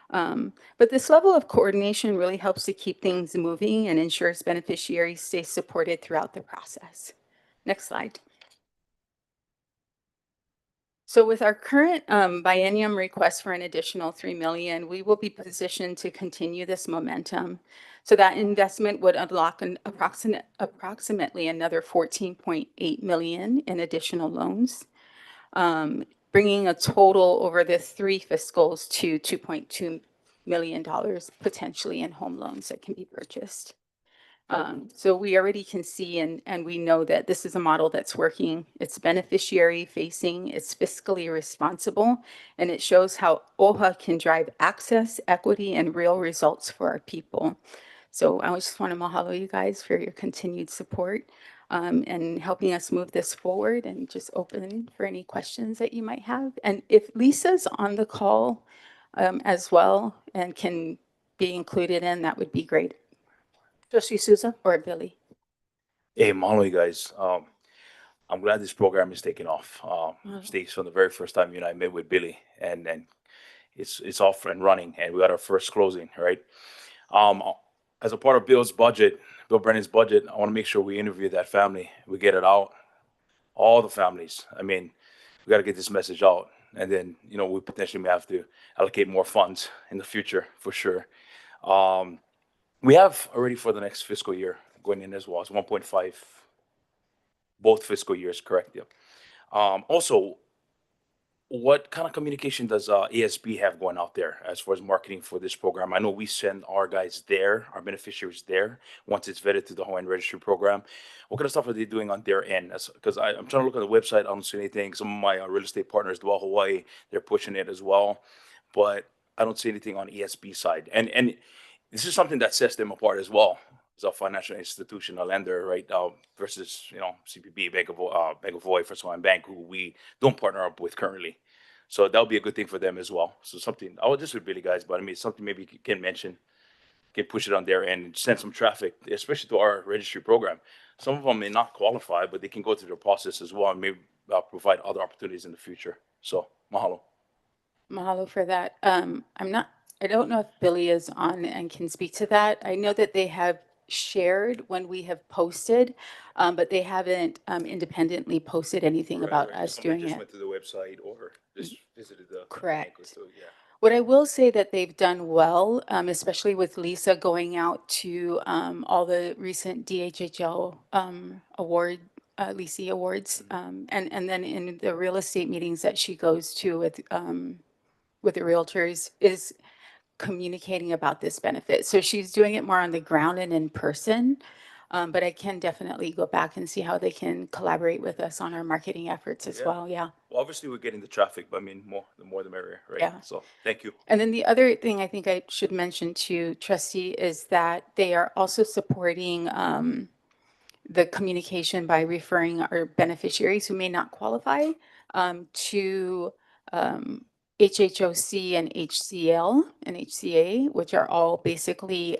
But this level of coordination really helps to keep things moving and ensures beneficiaries stay supported throughout the process. Next slide. So with our current biennium request for an additional $3 million, we will be positioned to continue this momentum. So that investment would unlock an approximately another $14.8 million in additional loans, bringing a total over the 3 fiscals to $2.2 million potentially in home loans that can be purchased. So we already can see and we know that this is a model that's working. It's beneficiary facing, it's fiscally responsible, and it shows how OHA can drive access, equity, and real results for our people. So I just want to mahalo you guys for your continued support and helping us move this forward, and just open for any questions that you might have. And if Lisa's on the call as well and can be included in, that would be great. Trustee Souza? Or Billy. Hey, mahalo, you guys. I'm glad this program is taking off. States from the very first time you and I met with Billy, and it's off and running, and we got our first closing, right? As a part of Bill Brennan's budget, I want to make sure we interview that family. We get it out, all the families. I mean, we got to get this message out, and then we potentially may have to allocate more funds in the future for sure. We have already for the next fiscal year going in as well. It's 1.5, both fiscal years, correct? Yep. Also, what kind of communication does ASB have going out there as far as marketing for this program? I know we send our guys there, our beneficiaries there, once it's vetted through the Hawaiian Registry program. What kind of stuff are they doing on their end? Because I'm trying to look at the website, I don't see anything. Some of my real estate partners, Dua Hawaii, they're pushing it as well, but I don't see anything on ESB side. And this is something that sets them apart as well as a financial institution, a lender, right? Versus CPB, Bank of Hawaii, First Hawaiian Bank, who we don't partner up with currently. So that would be a good thing for them as well. So something I would just with Billy guys, but I mean something maybe you can mention, can push it on there and send some traffic, especially to our registry program. Some of them may not qualify, but they can go through the process as well and maybe provide other opportunities in the future. So mahalo. Mahalo for that. I don't know if Billy is on and can speak to that. I know that they have shared when we have posted, but they haven't independently posted anything about us doing just it. went to the website or just visited the Correct. Yeah. What I will say that they've done well, especially with Lisa going out to all the recent DHHL award, Lisi awards, and then in the real estate meetings that she goes to with the realtors, is communicating about this benefit. So she's doing it more on the ground and in person. But I can definitely go back and see how they can collaborate with us on our marketing efforts as well. Yeah. Well, obviously we're getting the traffic, but I mean the more the merrier, right? Yeah. So thank you. And then the other thing I think I should mention to Trustee is that they are also supporting the communication by referring our beneficiaries who may not qualify to HHOC and HCL and HCA, which are all basically,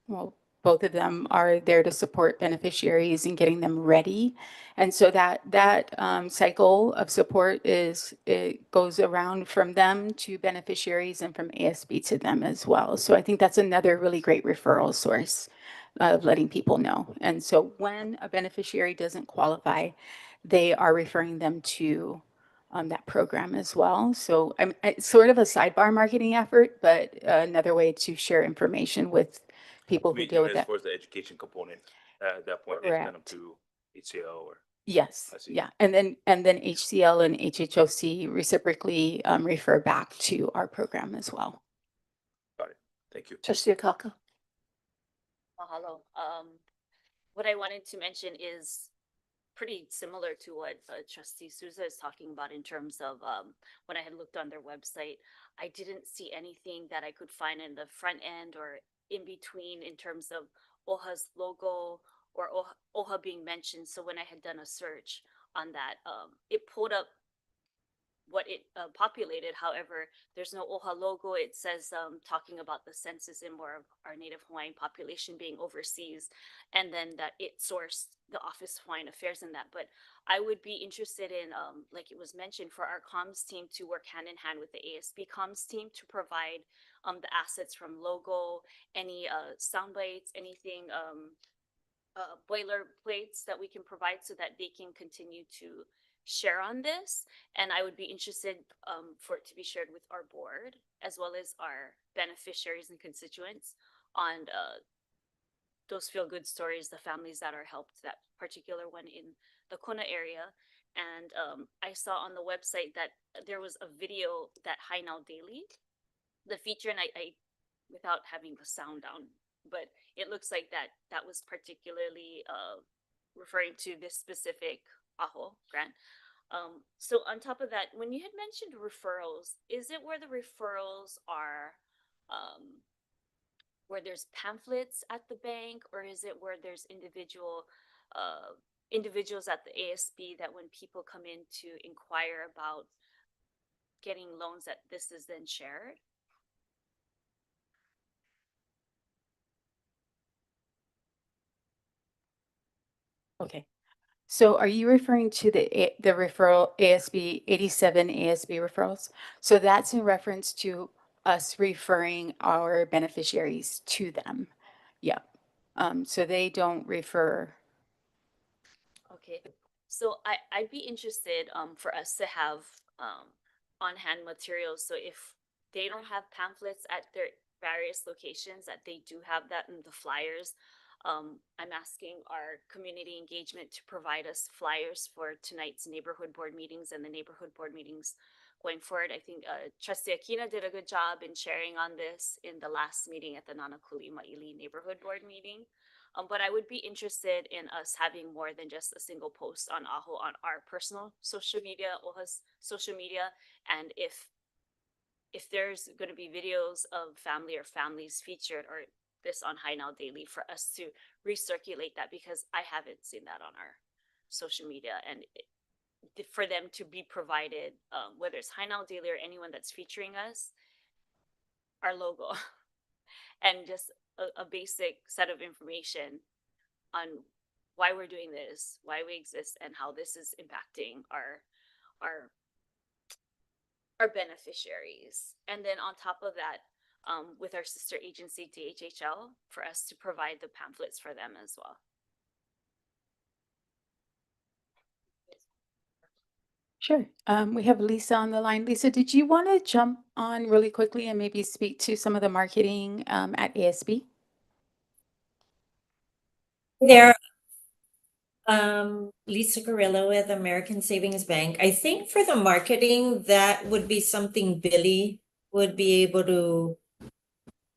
well, both of them are there to support beneficiaries and getting them ready. And so that cycle of support it goes around from them to beneficiaries and from ASB to them as well. So I think that's another really great referral source of letting people know. And so when a beneficiary doesn't qualify, they are referring them to that program as well. So it's sort of a sidebar marketing effort, but another way to share information with people who deal with As that. far as the education component, at that point, they send them Correct. to HCL or. Yes, I see. yeah. And then HCL and HHOC reciprocally refer back to our program as well. Got it. Thank you. Trustee Akaka? Mahalo. What I wanted to mention is pretty similar to what Trustee Souza is talking about in terms of when I had looked on their website, I didn't see anything that I could find in the front end or in between in terms of OHA's logo or OHA being mentioned. So when I had done a search on that, it pulled up what it populated. However, there's no OHA logo. It says talking about the census and more of our Native Hawaiian population being overseas, and then that it sourced the Office of Hawaiian Affairs in that. But I would be interested in, like it was mentioned, for our comms team to work hand in hand with the ASB comms team to provide the assets from logo, any sound bites, anything, boilerplates that we can provide so that they can continue to share on this. And I would be interested for it to be shared with our board as well as our beneficiaries and constituents on those feel good stories, the families that are helped, that particular one in the Kona area. And I saw on the website that there was a video that Hi Now Daily, the feature, and I without having the sound down, but it looks like that was particularly referring to this specific AHO grant. So on top of that, when you had mentioned referrals, is it where the referrals are where there's pamphlets at the bank, or is it where there's individuals at the ASB that when people come in to inquire about getting loans that this is then shared? Okay. So are you referring to the referral ASB 87 ASB referrals? So that's in reference to us referring our beneficiaries to them. Yeah. So they don't refer. Okay, so I'd be interested for us to have on-hand materials. So if they don't have pamphlets at their various locations, that they do have that in the flyers. I'm asking our community engagement to provide us flyers for tonight's neighborhood board meetings and the neighborhood board meetings going forward. I think Trustee Akina did a good job in sharing on this in the last meeting at the Nanakuli Maili neighborhood board meeting. But I would be interested in us having more than just a single post on AHO on our personal social media, OHA's social media. And if there's going to be videos of family or families featured or this on Hi Now Daily, for us to recirculate that, because I haven't seen that on our social media, and for them to be provided, whether it's Hi Now Daily or anyone that's featuring us, our logo and just a basic set of information on why we're doing this, why we exist, and how this is impacting our beneficiaries. And then on top of that, with our sister agency DHHL, for us to provide the pamphlets for them as well. Sure. We have Lisa on the line. Lisa, did you want to jump on really quickly and maybe speak to some of the marketing at ASB? There, Lisa Gorilla with American Savings Bank. I think for the marketing, that would be something Billy would be able to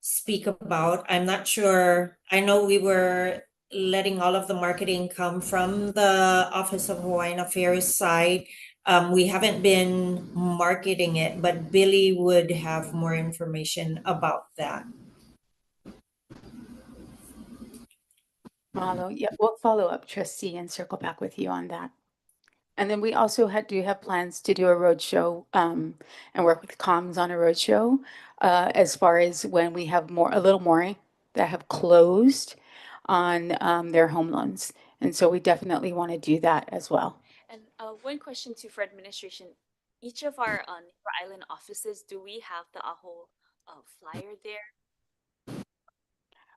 speak about. I'm not sure. I know we were letting all of the marketing come from the Office of Hawaiian Affairs side. We haven't been marketing it, but Billy would have more information about that. Mahalo. Yeah, we'll follow up, Trustee, and circle back with you on that. And then we also do have plans to do a roadshow and work with comms on a roadshow as far as when we have a little more that have closed on their home loans. And so we definitely want to do that as well. And one question too for administration. Each of our Neighbor Island offices, do we have the AHO flyer there?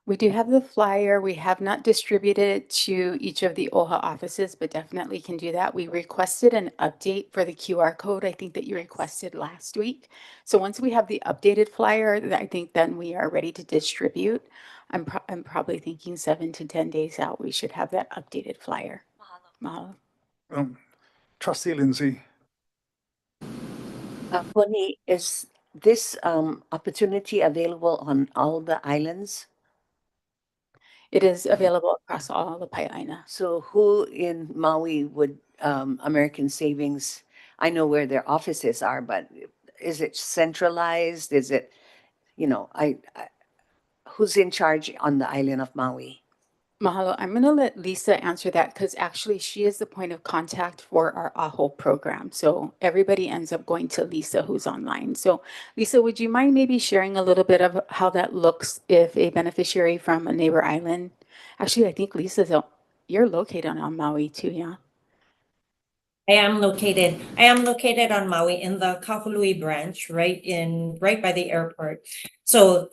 We do have the flyer. We have not distributed it to each of the OHA offices, but definitely can do that. We requested an update for the QR code, I think that you requested last week. So once we have the updated flyer, I think then we are ready to distribute. I'm probably thinking 7 to 10 days out, we should have that updated flyer. Mahalo. Trustee Lindsay. Pony, is this opportunity available on all the islands? It is available across all the Pai'aina. So who in Maui would American Savings, I know where their offices are, but is it centralized? Is it, who's in charge on the island of Maui? Mahalo. I'm going to let Lisa answer that because actually she is the point of contact for our AHO program. So everybody ends up going to Lisa who's online. So Lisa, would you mind maybe sharing a little bit of how that looks if a beneficiary from a neighbor island? Actually, I think you're located on Maui too, yeah? I am located on Maui in the Kahului branch, right by the airport. So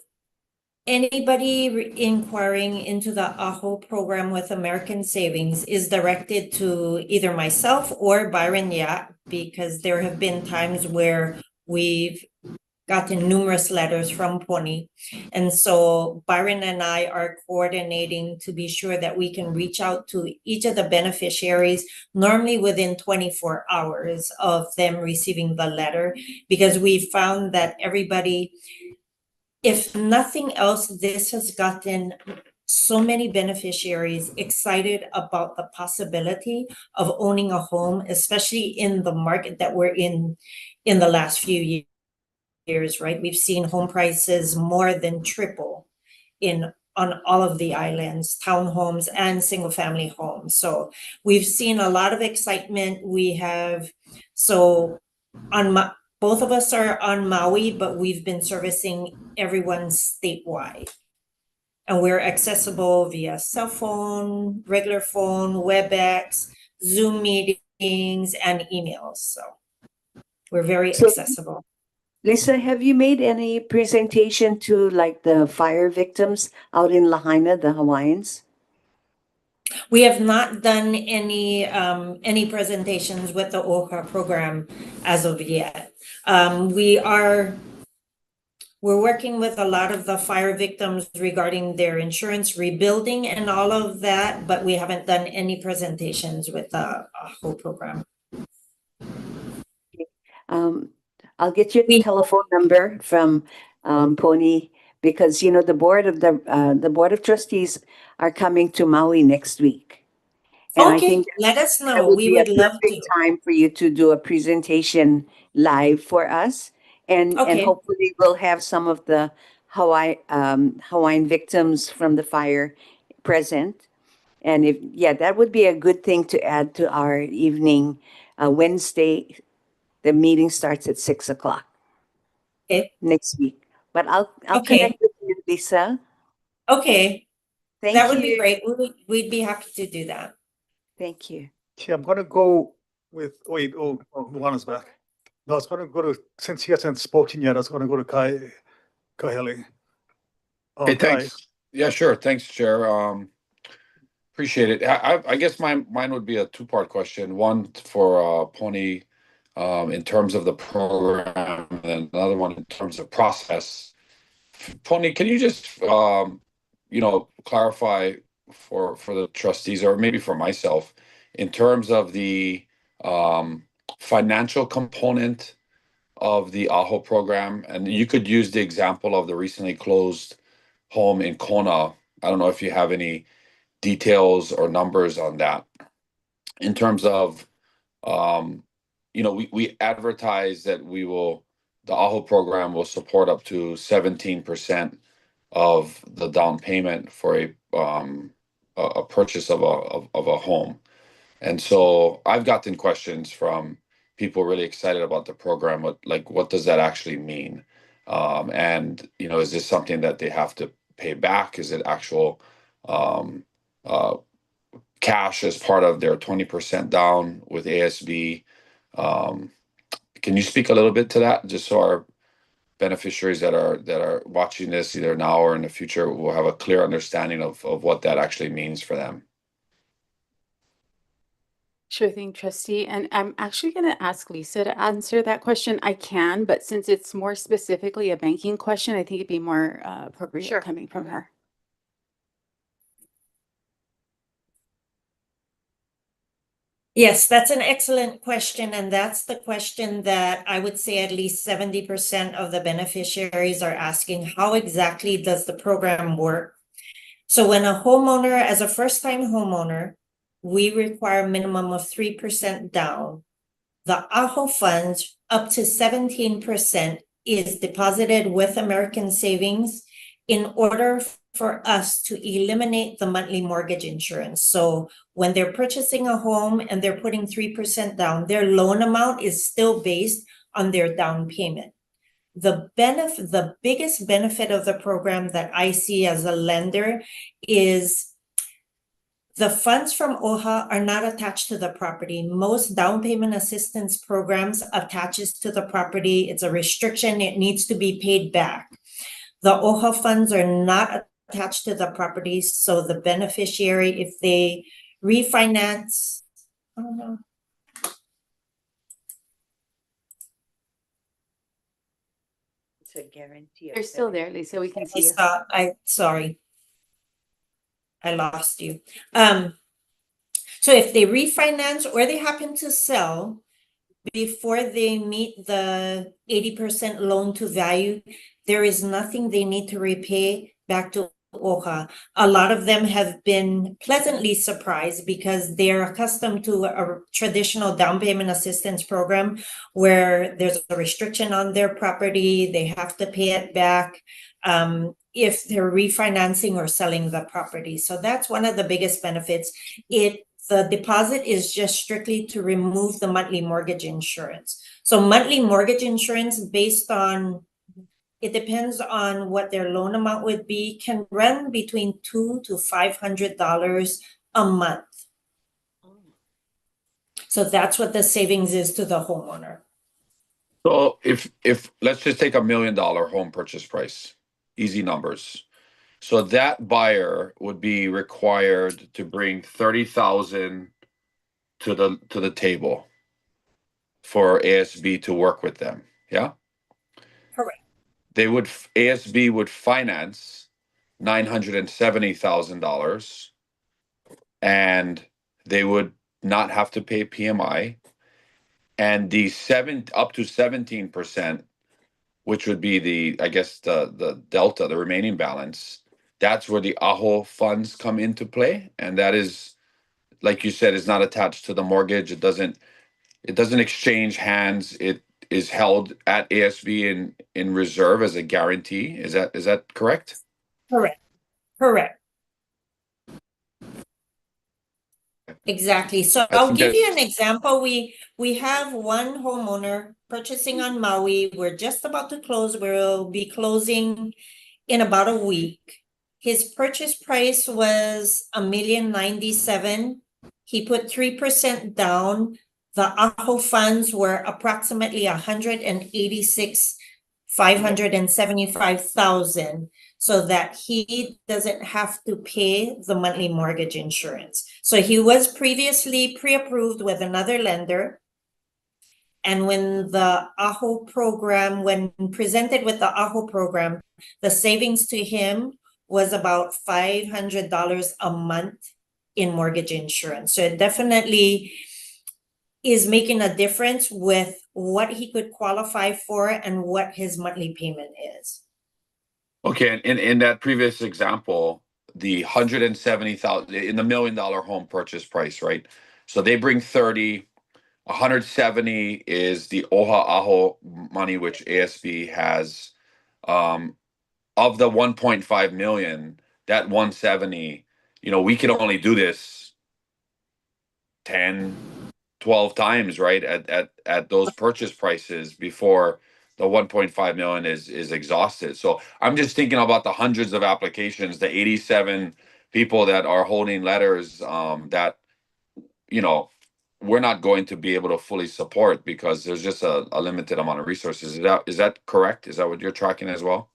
anybody inquiring into the AHO program with American Savings is directed to either myself or Byron Yap, because there have been times where we've gotten numerous letters from Pony. And so Byron and I are coordinating to be sure that we can reach out to each of the beneficiaries, normally within 24 hours of them receiving the letter, because we found that everybody, if nothing else, this has gotten so many beneficiaries excited about the possibility of owning a home, especially in the market that we're in the last few years, right? We've seen home prices more than triple on all of the islands, townhomes and single family homes. So we've seen a lot of excitement. Both of us are on Maui, but we've been servicing everyone statewide. And we're accessible via cell phone, regular phone, WebEx, Zoom meetings, and emails. So we're very accessible. Lisa, have you made any presentation to like the fire victims out in Lahaina, the Hawaiians? We have not done any presentations with the OHA program as of yet. We're working with a lot of the fire victims regarding their insurance rebuilding and all of that, but we haven't done any presentations with the whole program. I'll get your telephone number from Pony, because the board of trustees are coming to Maui next week. And I think let us know. that would We be a would love perfect to. time for you to do a presentation live for us. And hopefully we'll have some of the Hawaiian victims from the fire present. And that would be a good thing to add to our evening. Wednesday, the meeting starts at 6:00. Okay. Next week. But I'll connect with you, Lisa. Okay. Thank that would you. be great. We'd be happy to do that. Thank you. Okay, I'm going to go with, Luana's back. No, I was going to go to, since he hasn't spoken yet, I was going to go to Kahele. Hey, thanks. Yeah, sure. Thanks, Chair. Appreciate it. I guess mine would be a two-part question. One for Pony in terms of the program, and another one in terms of process. Pony, can you just clarify for the trustees, or maybe for myself, in terms of the financial component of the AHO program? And you could use the example of the recently closed home in Kona. I don't know if you have any details or numbers on that. In terms of, we advertise that the AHO program will support up to 17% of the down payment for a purchase of a home. And so I've gotten questions from people really excited about the program, what does that actually mean? And is this something that they have to pay back? Is it actual um, uh, cash as part of their 20% down with ASB? Um, can you speak a little bit to that, just so our beneficiaries that are watching this either now or in the future will have a clear understanding of what that actually means for them? Sure thing, trustee. And I'm actually going to ask Lisa to answer that question. I can, but since it's more specifically a banking question, I think it'd be more appropriate Sure. coming from her. Yes, that's an excellent question. And that's the question that I would say at least 70% of the beneficiaries are asking. How exactly does the program work? So when a homeowner, as a first-time homeowner, we require a minimum of 3% down. The AHO funds, up to 17%, is deposited with American Savings in order for us to eliminate the monthly mortgage insurance. So when they're purchasing a home and they're putting 3% down, their loan amount is still based on their down payment. The biggest benefit of the program that I see as a lender is the funds from OHA are not attached to the property. Most down payment assistance programs attaches to the property. It's a restriction. It needs to be paid back. The OHA funds are not attached to the property. So the beneficiary, if they refinance, I don't know. It's a guarantee. You're still there, Lisa. We can see you. Sorry. I lost you. So if they refinance or they happen to sell before they meet the 80% loan to value, there is nothing they need to repay back to OHA. A lot of them have been pleasantly surprised because they're accustomed to a traditional down payment assistance program where there's a restriction on their property, they have to pay it back if they're refinancing or selling the property. So that's one of the biggest benefits. The deposit is just strictly to remove the monthly mortgage insurance. So monthly mortgage insurance based on, it depends on what their loan amount would be, can run between $200 to $500 a month. So that's what the savings is to the homeowner. So if let's just take $1 million home purchase price, easy numbers. So that buyer would be required to bring 30,000 to the table for ASB to work with them. Yeah. Correct. ASB would finance $970,000, and they would not have to pay PMI, and the up to 17%, which would be the delta, the remaining balance. That's where the AHO funds come into play, and that is, like you said, is not attached to the mortgage. It doesn't exchange hands. It is held at ASB in reserve as a guarantee. Is that correct? Correct. Exactly. So I'll give you an example. We have one homeowner purchasing on Maui. We're just about to close. We'll be closing in about a week. His purchase price was $1,097,000. He put 3% down. The AHO funds were approximately $575,000, so that he doesn't have to pay the monthly mortgage insurance. So he was previously pre-approved with another lender. And when the AHO program, when presented with the AHO program, the savings to him was about $500 a month in mortgage insurance. So it definitely is making a difference with what he could qualify for and what his monthly payment is. Okay, in that previous example, the 170,000 in the $1 million home purchase price, right? So they bring 30, 170 is the OHA AHO money, which ASB has. Of the 1.5 million, that 170, we can only do this 10, 12 times, right, at those purchase prices before the 1.5 million is exhausted. So I'm just thinking about the hundreds of applications, the 87 people that are holding letters, that, you know, we're not going to be able to fully support because there's just a limited amount of resources. Is that correct? Is that what you're tracking as well?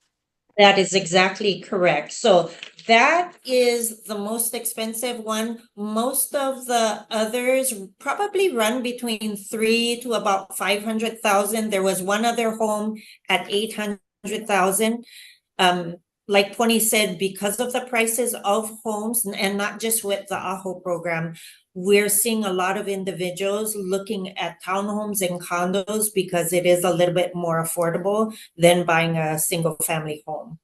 That is exactly correct. So that is the most expensive one. Most of the others probably run between 3 to about 500,000. There was one other home at 800,000. Like Pony said, because of the prices of homes and not just with the AHO program, we're seeing a lot of individuals looking at townhomes and condos because it is a little bit more affordable than buying a single family home.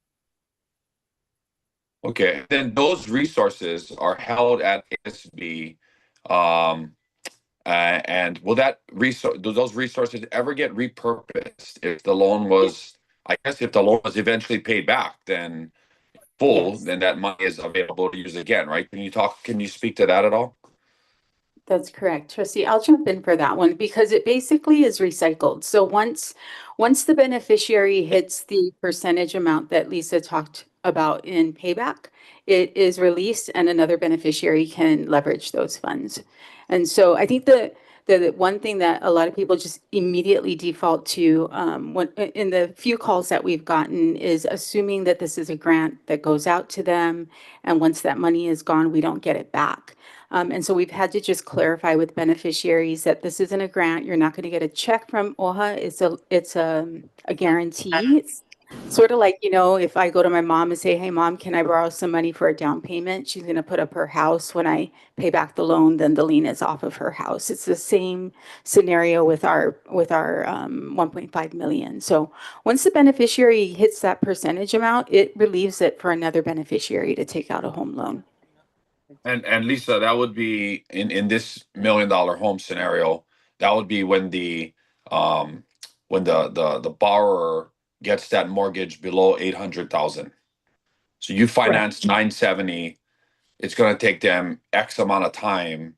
Okay, then those resources are held at ASB, and will do those resources ever get repurposed if the loan was, I guess, if the loan was eventually paid back, then full, Yes. then that money is available to use again, right? Can you speak to that at all? That's correct, Trustee. I'll jump in for that one because it basically is recycled. So once the beneficiary hits the percentage amount that Lisa talked about in payback, it is released and another beneficiary can leverage those funds. And so I think the one thing that a lot of people just immediately default to in the few calls that we've gotten is assuming that this is a grant that goes out to them, and once that money is gone, we don't get it back. And so we've had to just clarify with beneficiaries that this isn't a grant. You're not going to get a check from OHA. It's a guarantee. It's sort of like, if I go to my mom and say, "Hey, mom, can I borrow some money for a down payment?" She's going to put up her house. When I pay back the loan, then the lien is off of her house. It's the same scenario with our 1.5 million. So once the beneficiary hits that percentage amount, it relieves it for another beneficiary to take out a home loan. And Lisa, that would be in this $1 million home scenario, that would be when the borrower gets that mortgage below 800,000. So you finance 970, it's going to take them X amount of time.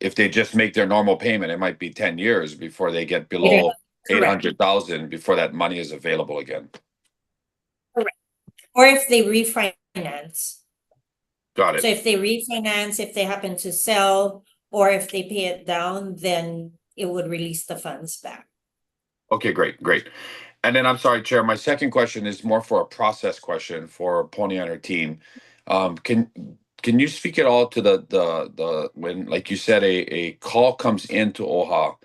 If they just make their normal payment, it might be 10 years before they get below 800,000 before that money is available again. Correct. Or if they refinance. Got it. So if they refinance, if they happen to sell, or if they pay it down, then it would release the funds back. Okay, great. And then I'm sorry, Chair, my second question is more for a process question for Pony and her team. Can you speak at all to the when, like you said, a call comes into OHA,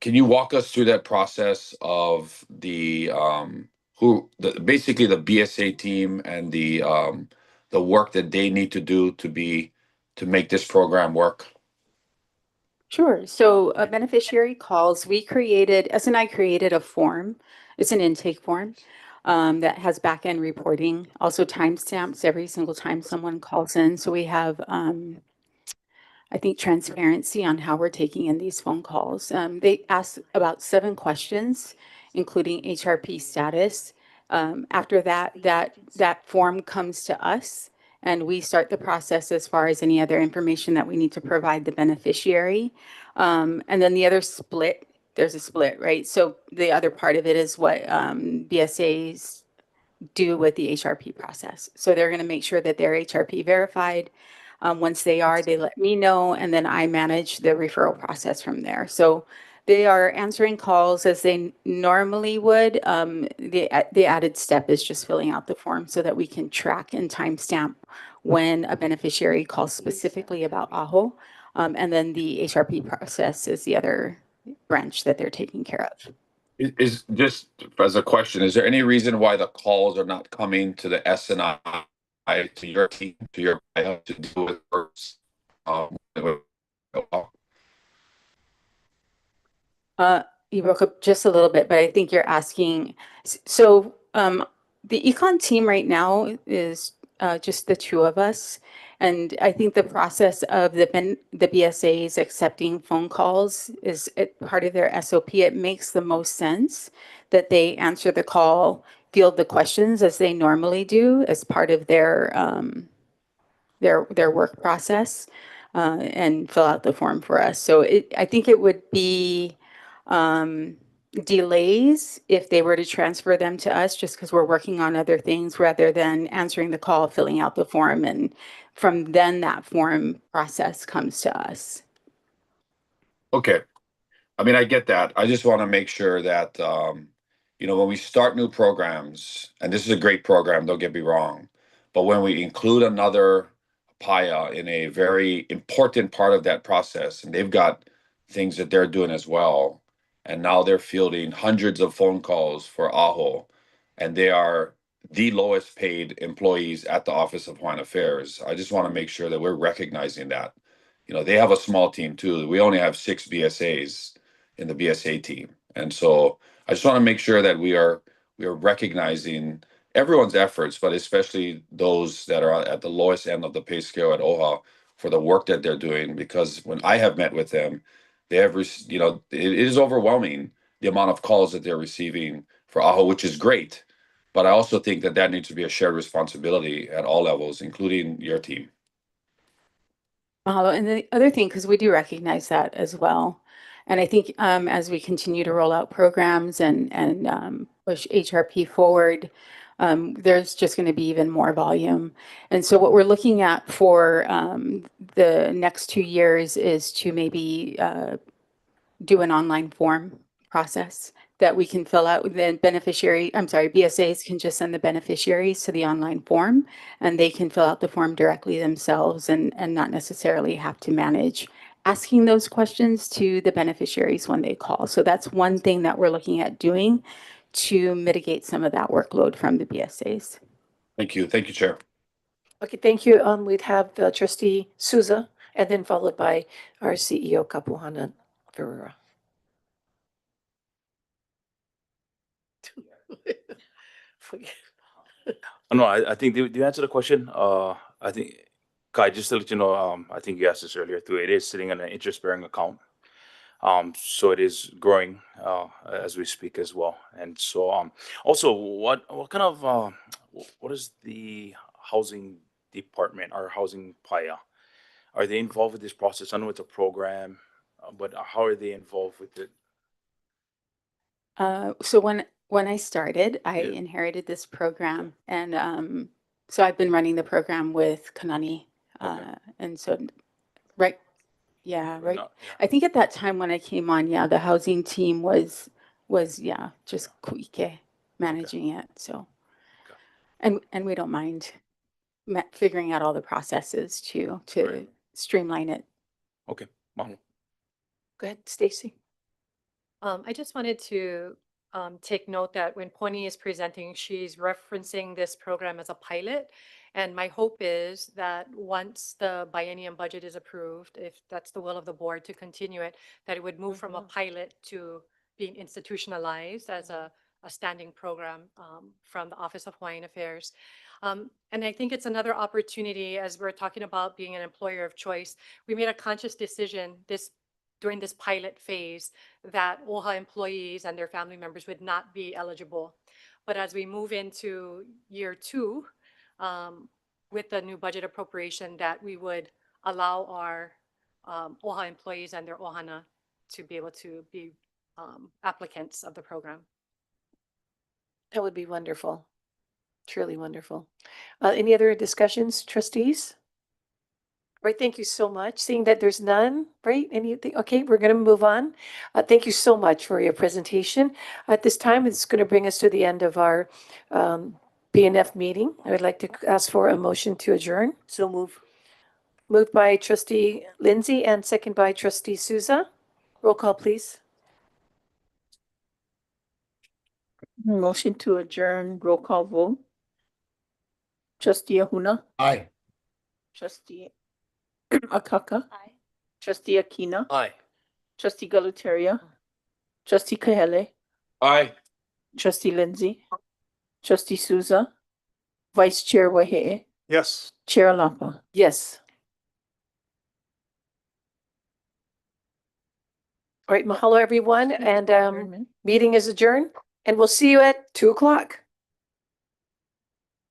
can you walk us through that process of basically the BSA team and the work that they need to do to make this program work? Sure. So a beneficiary calls, S&I created a form. It's an intake form that has back-end reporting, also timestamps every single time someone calls in. So we have, I think, transparency on how we're taking in these phone calls. They ask about 7 questions, including HRP status. After that form comes to us, and we start the process as far as any other information that we need to provide the beneficiary. And then the other split, there's a split, right? So the other part of it is what BSAs do with the HRP process. So they're going to make sure that they're HRP verified. Once they are, they let me know, and then I manage the referral process from there. So they are answering calls as they normally would. The added step is just filling out the form so that we can track and timestamp when a beneficiary calls specifically about AHO. And then the HRP process is the other branch that they're taking care of. Is just as a question, is there any reason why the calls are not coming to the S&I, to your team, to your to do with first? You broke up just a little bit, but I think you're asking. So the econ team right now is just the 2 of us. And I think the process of the BSAs accepting phone calls is part of their SOP. It makes the most sense that they answer the call, field the questions as they normally do as part of their work process. and fill out the form for us. So I think it would be delays if they were to transfer them to us, just because we're working on other things rather than answering the call, filling out the form, and from then that form process comes to us. Okay. I mean, I get that. I just want to make sure that, when we start new programs, and this is a great program, don't get me wrong, but when we include another PAYA in a very important part of that process, and they've got things that they're doing as well, and now they're fielding hundreds of phone calls for AHO, and they are the lowest paid employees at the Office of Hawaiian Affairs. I just want to make sure that we're recognizing that. They have a small team too. We only have 6 BSAs in the BSA team. And so I just want to make sure that we are recognizing everyone's efforts, but especially those that are at the lowest end of the pay scale at OHA for the work that they're doing. Because when I have met with them, they have, it is overwhelming the amount of calls that they're receiving for AHO, which is great. But I also think that that needs to be a shared responsibility at all levels, including your team. Mahalo. And the other thing, because we do recognize that as well. And I think as we continue to roll out programs and push HRP forward, there's just going to be even more volume. And so what we're looking at for the next 2 years is to maybe do an online form process that we can fill out. Then BSAs can just send the beneficiaries to the online form, and they can fill out the form directly themselves and not necessarily have to manage asking those questions to the beneficiaries when they call. So that's one thing that we're looking at doing to mitigate some of that workload from the BSAs. Thank you. Thank you, Chair. Okay, thank you. We'd have Trustee Souza, and then followed by our CEO, Kapuana Ferreira. No, I think, do you answer the question? I think, Kai, just to let you know, I think you asked this earlier too. It is sitting in an interest-bearing account. So it is growing as we speak as well. And so also, what kind of what is the housing department or housing PAYA? Are they involved with this process? I know it's a program, but how are they involved with it? So when I started, I inherited this program, and so I've been running the program with Kanani, and so right, yeah, right. I think at that time when I came on, the housing team was just Kuike managing it. So, and we don't mind figuring out all the processes to streamline it. Okay, Mahalo. Go ahead, Stacy. I just wanted to take note that when Pony is presenting, she's referencing this program as a pilot. And my hope is that once the biennium budget is approved, if that's the will of the board to continue it, that it would move from a pilot to being institutionalized as a standing program from the Office of Hawaiian Affairs. And I think it's another opportunity, as we're talking about being an employer of choice. We made a conscious decision during this pilot phase that OHA employees and their family members would not be eligible. But as we move into year 2, with the new budget appropriation, that we would allow our OHA employees and their OHANA to be able to be applicants of the program. That would be wonderful. Truly wonderful. Any other discussions, trustees? Right, thank you so much. Seeing that there's none, right? Anything? Okay, we're going to move on. Thank you so much for your presentation. At this time, it's going to bring us to the end of our BNF meeting. I would like to ask for a motion to adjourn. So move. Moved by Trustee Lindsay and second by Trustee Souza. Roll call, please. Motion to adjourn, roll call vote. Trustee Ahuna, Aye. Trustee Akaka, Aye. Trustee Akina, Aye. Trustee Galutaria, Trustee Kahele, Aye. Trustee Lindsay, Trustee Souza, Vice Chair Wahe'e, Yes. Chair Lapa. Yes. All right, mahalo everyone, and meeting is adjourned, and we'll see you at 2:00.